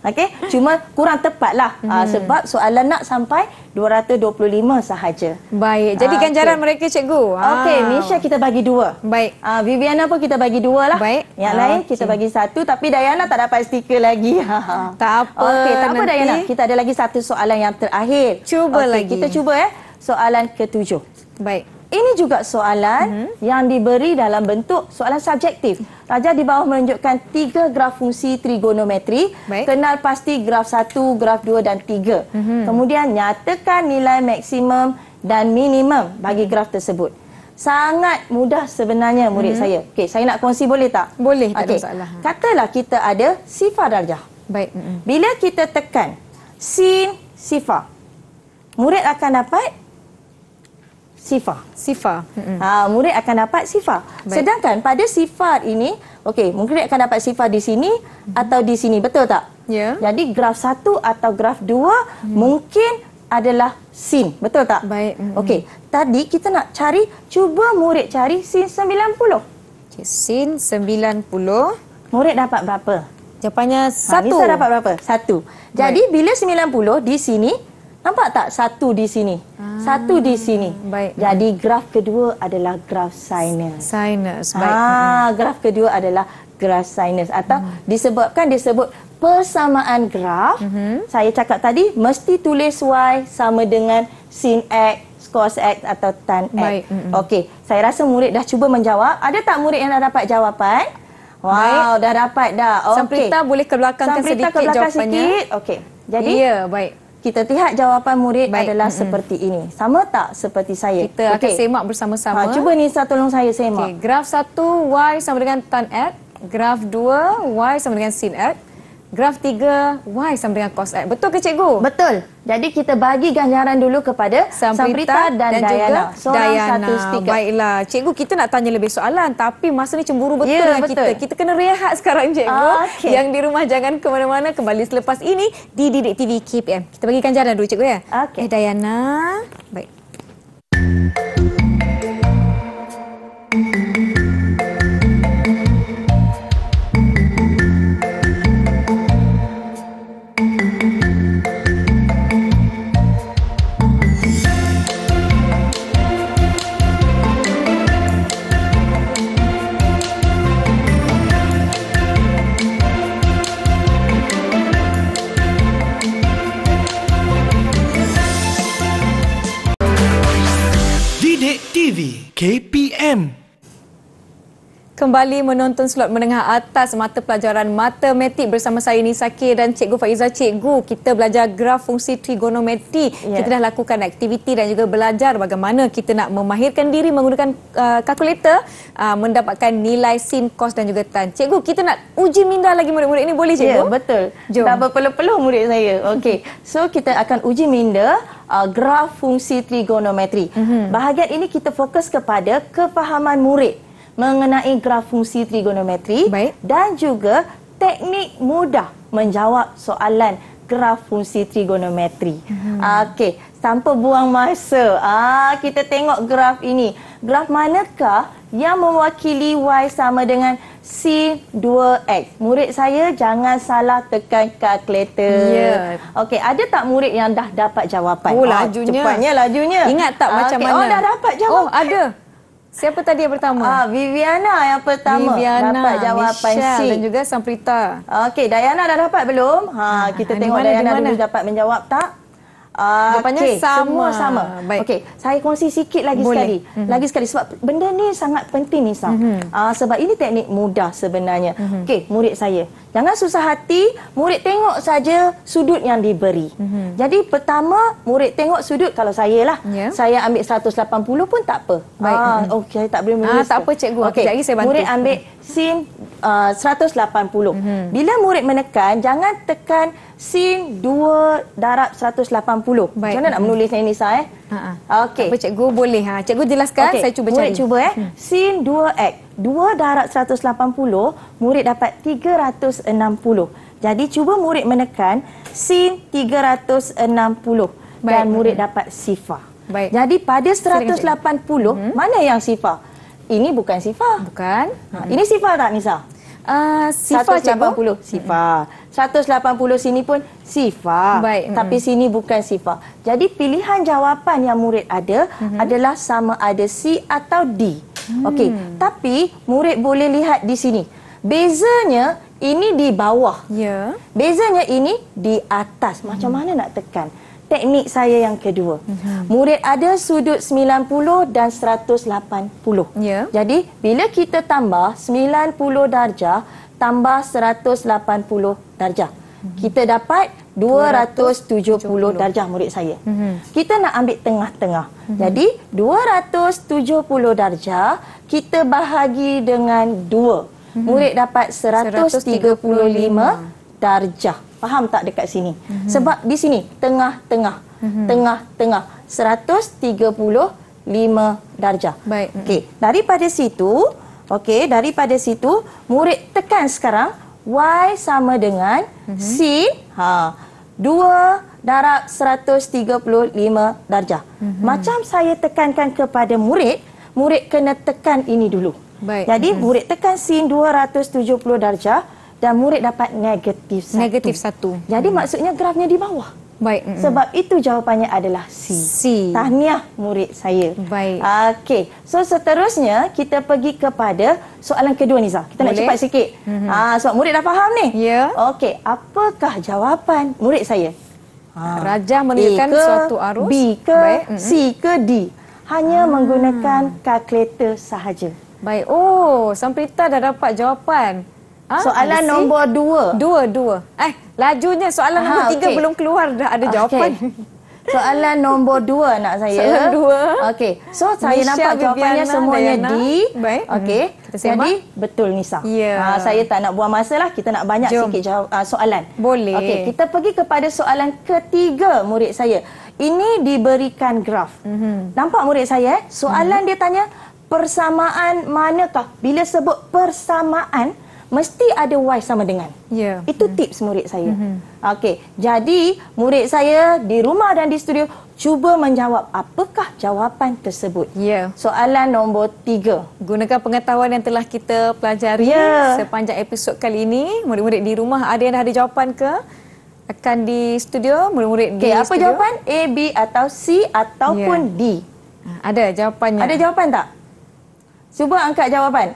Okey, cuma kurang tepatlah sebab soalan nak sampai 225 sahaja. Baik, jadi ganjaran mereka cikgu. Okey, Misha kita bagi 2. Baik. Viviana pun kita bagi 2 lah. Baik. Yang lain kita bagi 1, tapi Dayana tak dapat stiker lagi. Tak apa. Okey, tak apa Dayana. Kita ada lagi satu soalan yang terakhir. Cuba lagi. Kita cuba soalan ke-7. Baik. Ini juga soalan yang diberi dalam bentuk soalan subjektif. Raja di bawah menunjukkan 3 graf fungsi trigonometri. Kenal pasti graf 1, graf 2 dan 3. Kemudian nyatakan nilai maksimum dan minimum bagi graf tersebut. Sangat mudah sebenarnya murid saya. Okey, saya nak kongsi boleh tak? Boleh, tak ada masalah. Katalah kita ada sifar darjah. Baik. Bila kita tekan sin sifar, murid akan dapat sifar. Murid akan dapat sifar. Sedangkan pada sifar ini, okey, murid akan dapat sifar di sini atau di sini, betul tak? Ya. Jadi graf 1 atau graf 2 mungkin adalah sin. Betul tak? Baik. Okey. Tadi kita nak cari, cuba murid cari sin 90. Okay, sin 90. Murid dapat berapa? Jawapannya 1. Nisa dapat berapa? 1. Jadi bila 90 di sini, nampak tak 1 di sini? 1 di sini. Baik. Jadi graf kedua adalah graf sinus. Sinus. Baik. Graf kedua adalah graf sinus atau disebut persamaan graf. Saya cakap tadi mesti tulis Y sama dengan sin X, cos X atau tan X. Baik. Okey, saya rasa murid dah cuba menjawab. Ada tak murid yang dah dapat jawapan? Wow, dah dapat dah. Okey. Samprita boleh ke belakangkan sedikit jawapannya. Okey. Jadi baik. kita lihat jawapan murid Baik. adalah seperti ini. Sama tak seperti saya? Kita akan semak bersama-sama. Cuba Nisa tolong saya semak. Okey, graf 1 Y sama dengan tan X, graf 2 Y sama dengan sin X, graf 3 Y sama dengan cos X. Betul ke cikgu? Betul. Jadi kita bagi ganjaran dulu kepada Samprita dan Dayana. Seorang satu stiker. Baiklah. Cikgu, kita nak tanya lebih soalan tapi masa ni cemburu betul dengan betul. kita. Kita kena rehat sekarang cikgu. Okey. Yang di rumah jangan ke mana-mana, kembali selepas ini di Didik TV KPM. Kita bagi ganjaran dulu cikgu ya. Okey. Dayana. Baik. Didik TV KPM. Kembali menonton slot menengah atas mata pelajaran matematik bersama saya Nisa K dan Cikgu Faiza. Cikgu, kita belajar graf fungsi trigonometri. Kita dah lakukan aktiviti dan juga belajar bagaimana kita nak memahirkan diri menggunakan kalkulator mendapatkan nilai sin, cos dan juga tan. Cikgu, kita nak uji minda lagi murid-murid ini, boleh cikgu? Ya, betul. Jom. Dah berpeluh-peluh murid saya. Okey. So kita akan uji minda graf fungsi trigonometri. Bahagian ini kita fokus kepada kefahaman murid mengenai graf fungsi trigonometri. Baik. Dan juga teknik mudah menjawab soalan graf fungsi trigonometri. Okey, tanpa buang masa, kita tengok graf ini. Graf manakah yang mewakili Y sama dengan sin 2X? Murid saya jangan salah tekan kalkulator. Ya. Okey, ada tak murid yang dah dapat jawapan? Oh, lajunya. Cepatnya lajunya. Ingat tak macam mana? Oh, dah dapat jawapan. Oh, ada. Siapa tadi yang pertama? Viviana yang pertama. Viviana, dapat jawapan Michelle C. dan juga Samprita. Okey, Dayana dah dapat belum? Kita di tengok mana, Dayana di mana? dulu dapat menjawab tak? Jawapannya Okey, sama. semua sama. Baik. Okey, saya kongsi sikit lagi Boleh. sekali. Lagi sekali sebab benda ni sangat penting Nisa. Sebab ini teknik mudah sebenarnya. Okey, murid saya, jangan susah hati, murid tengok saja sudut yang diberi. Jadi pertama murid tengok sudut, kalau saya lah, saya ambil 180 pun tak apa. Baik. Okey, saya tak boleh menulis. Tak apa cikgu, Okey, sekejap lagi saya bantu. murid ambil sin 180. Bila murid menekan, jangan tekan sin 2 darab 180. Baik. Macam mana nak menulisnya ini, Sa? Okey. Apa cikgu boleh? Cikgu jelaskan, Okey, saya cuba murid cari. cuba sin 2x. 2 darab 180, murid dapat 360. Jadi cuba murid menekan sin 360 dan murid dapat sifar. Baik. Jadi pada 180, mana yang sifar? Ini bukan sifar. Bukan. Ini sifar tak, Nisa? Sifar cikgu. 180 sifar. 180 sini pun sifar. Baik. Tapi sini bukan sifar. Jadi pilihan jawapan yang murid ada adalah sama ada C atau D. Okey. Tapi murid boleh lihat di sini. Bezanya ini di bawah. Ya. Bezanya ini di atas. Macam mana nak tekan? Teknik saya yang kedua. Murid ada sudut 90 dan 180. Ya. Jadi, bila kita tambah 90 darjah tambah 180 darjah, kita dapat 270 darjah murid saya. Kita nak ambil tengah-tengah. Jadi, 270 darjah kita bahagi dengan 2. Murid dapat 135 darjah. Faham tak dekat sini? Sebab di sini tengah-tengah. Tengah-tengah 135 darjah. Baik. Okey, daripada situ murid tekan sekarang Y sama dengan sin 2 darab 135 darjah. Macam saya tekankan kepada murid, murid kena tekan ini dulu. Baik. Jadi murid tekan sin 270 darjah dan murid dapat -1. -1. Jadi maksudnya grafnya di bawah. Baik. Sebab itu jawapannya adalah C. Tahniah murid saya. Baik. Okey. So seterusnya kita pergi kepada soalan kedua Nisa. Kita nak cepat sikit. Sebab murid dah faham ni. Ya. Okey, apakah jawapan murid saya? Rajah menunjukkan suatu arus. B ke C ke D. Hanya menggunakan kalkulator sahaja. Baik. Oh, Samprita dah dapat jawapan. Soalan nombor 2. Dua. Lajunya soalan nombor 3 belum keluar dah ada jawapan. Soalan nombor 2 nak saya. Soalan 2. Okey. So saya nampak jawapannya semuanya D. Baik. Okey. Jadi betul Nisa. Saya tak nak buang masa lah. Kita nak banyak sikit soalan. Boleh. Okey, kita pergi kepada soalan ketiga murid saya. Ini diberikan graf. Nampak murid saya? Soalan dia tanya persamaan manakah? Bila sebut persamaan mesti ada Y sama dengan. Itu tips murid saya. Okey, jadi murid saya di rumah dan di studio cuba menjawab apakah jawapan tersebut. Soalan nombor 3. Gunakan pengetahuan yang telah kita pelajari sepanjang episod kali ini. Murid-murid di rumah ada yang dah ada jawapan ke? Akan di studio, murid-murid di apa studio. jawapan? A, B atau C ataupun D? Ada jawapannya. Ada jawapan tak? Cuba angkat jawapan.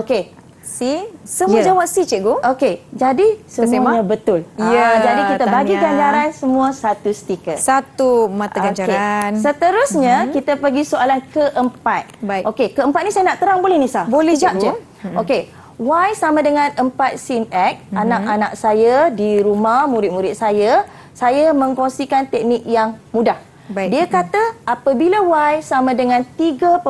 Okey. C. Semua jawab C, cikgu. Okey. Jadi semuanya betul. Jadi kita bagi ganjaran semua 1 stiker. 1 mata ganjaran. Seterusnya kita pergi soalan keempat. Baik. Okey, keempat ni saya nak terang boleh Nisa? Boleh, sekejap cikgu. je. Okey. Y sama dengan 4 sin X. Anak-anak saya di rumah, murid-murid saya mengkongsikan teknik yang mudah. Baik. Dia kata apabila Y sama dengan 3.8,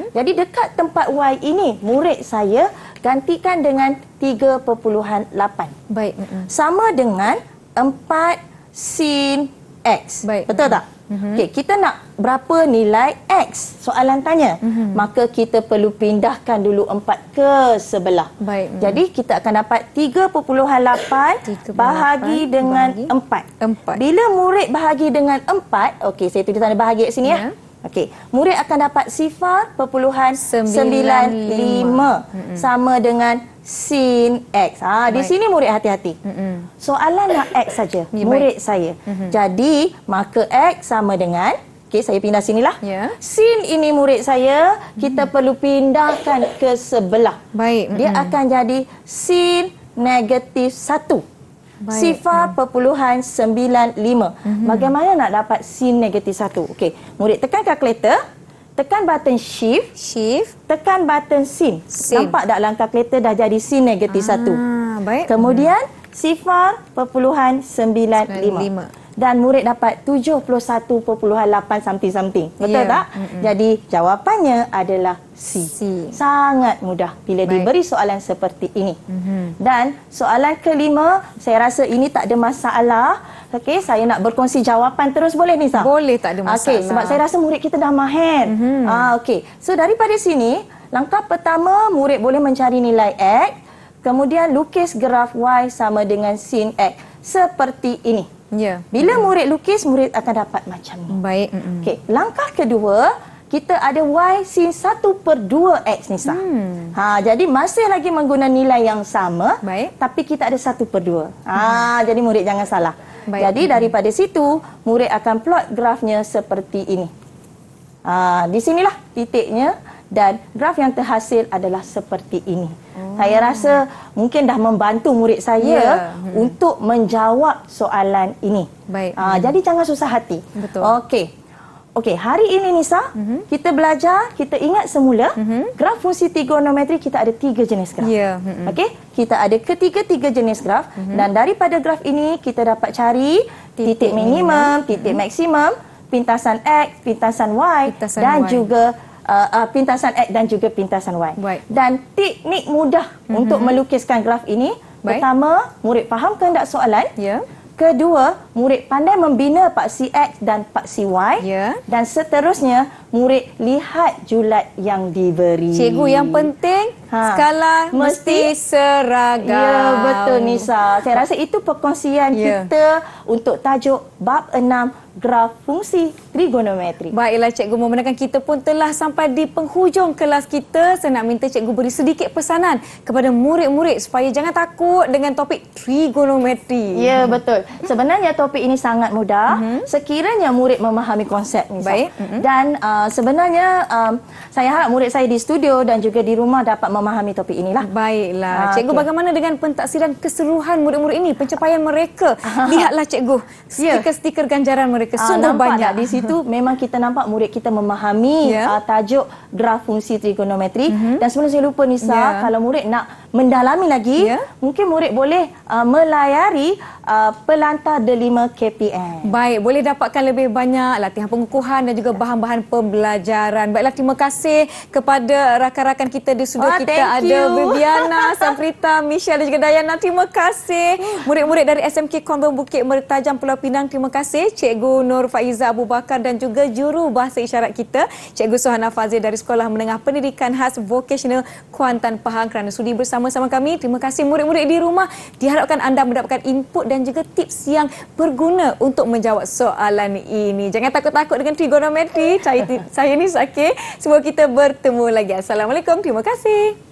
jadi dekat tempat Y ini murid saya gantikan dengan 3.8. Baik. Sama dengan 4 sin X. Baik. Betul tak? Okey, kita nak berapa nilai X? Soalan tanya. Maka kita perlu pindahkan dulu 4 ke sebelah. Baik. Jadi kita akan dapat 3.8 bahagi dengan 4. Bila murid bahagi dengan 4, okey saya tulis tanda bahagi kat sini ya. Okey, murid akan dapat 0.95 sama dengan sin X. Di sini murid hati-hati. Soalan nak X saja, murid saya. Jadi, maka X sama dengan, okey saya pindah sinilah. Sin ini murid saya, kita perlu pindahkan ke sebelah. Baik. Dia akan jadi sin -1. 0.95. Bagaimana nak dapat sin -1? Okey, murid tekan kalkulator, tekan button shift, tekan button sin. Nampak tak dalam kalkulator dah jadi sin -1. Baik. Kemudian 0.95. Dan murid dapat 71.8 something. Betul tak? Jadi jawapannya adalah C. Sangat mudah bila diberi soalan seperti ini. Dan soalan kelima, saya rasa ini tak ada masalah. Okey, saya nak berkongsi jawapan terus boleh Nisa? Boleh, tak ada masalah. Okey, sebab saya rasa murid kita dah mahir. Okey. So daripada sini, langkah pertama murid boleh mencari nilai X, kemudian lukis graf Y sama dengan sin X seperti ini. Bila murid lukis, murid akan dapat macam ni. Baik. Okey, langkah kedua, kita ada Y sin 1/2X Nisa. Jadi masih lagi menggunakan nilai yang sama, tapi kita ada 1/2. Jadi murid jangan salah. Jadi daripada situ, murid akan plot grafnya seperti ini. Di sinilah titiknya dan graf yang terhasil adalah seperti ini. Saya rasa mungkin dah membantu murid saya untuk menjawab soalan ini. Jadi jangan susah hati. Betul. Okey, hari ini Nisa, kita belajar, kita ingat semula, graf fungsi trigonometri kita ada 3 jenis graf. Okey, kita ada ketiga-tiga jenis graf dan daripada graf ini kita dapat cari titik minimum, titik maksimum, pintasan X, pintasan Y dan juga pintasan X dan juga pintasan Y. Dan teknik mudah untuk melukiskan graf ini, pertama, murid faham kehendak soalan. Kedua, murid pandai membina paksi X dan paksi Y. Dan seterusnya, murid lihat julat yang diberi. Cikgu, yang penting Skala mesti seragam. Ya, betul Nisa. Saya rasa itu perkongsian kita untuk tajuk bab 6 graf fungsi trigonometri. Baiklah Cikgu, membenarkan kita pun telah sampai di penghujung kelas kita. Saya nak minta Cikgu beri sedikit pesanan kepada murid-murid supaya jangan takut dengan topik trigonometri. Ya, betul. Sebenarnya topik ini sangat mudah sekiranya murid memahami konsep Nisa. Baik. Dan sebenarnya saya harap murid saya di studio dan juga di rumah dapat memahami topik inilah. Baiklah. Cikgu, bagaimana dengan pentaksiran keseluruhan murid-murid ini, pencapaian mereka? Lihatlah Cikgu, stiker-stiker ganjaran mereka sungguh banyak. Di situ memang kita nampak murid kita memahami tajuk graf fungsi trigonometri. Dan sebelum saya lupa Nisa, kalau murid nak mendalami lagi, mungkin murid boleh melayari Pelantar Delima KPM. Baik, boleh dapatkan lebih banyak latihan pengukuhan dan juga bahan-bahan pembelajaran. Baiklah, terima kasih kepada rakan-rakan kita di studio. Kita ada Viviana, Samrita, Michelle dan juga Dayana. Terima kasih. Murid-murid dari SMK Konvent Bukit Mertajam Pulau Pinang, terima kasih. Cikgu Nur Faiza Abu Bakar dan juga juru bahasa isyarat kita, Cikgu Suhana Fazil dari Sekolah Menengah Pendidikan Khas Vocational Kuantan Pahang kerana sudi bersama-sama kami. Terima kasih murid-murid di rumah. Diharapkan anda mendapatkan input dan juga tips yang berguna untuk menjawab soalan ini. Jangan takut-takut dengan trigonometri. Saya Nisa K. Semoga kita bertemu lagi. Assalamualaikum. Terima kasih.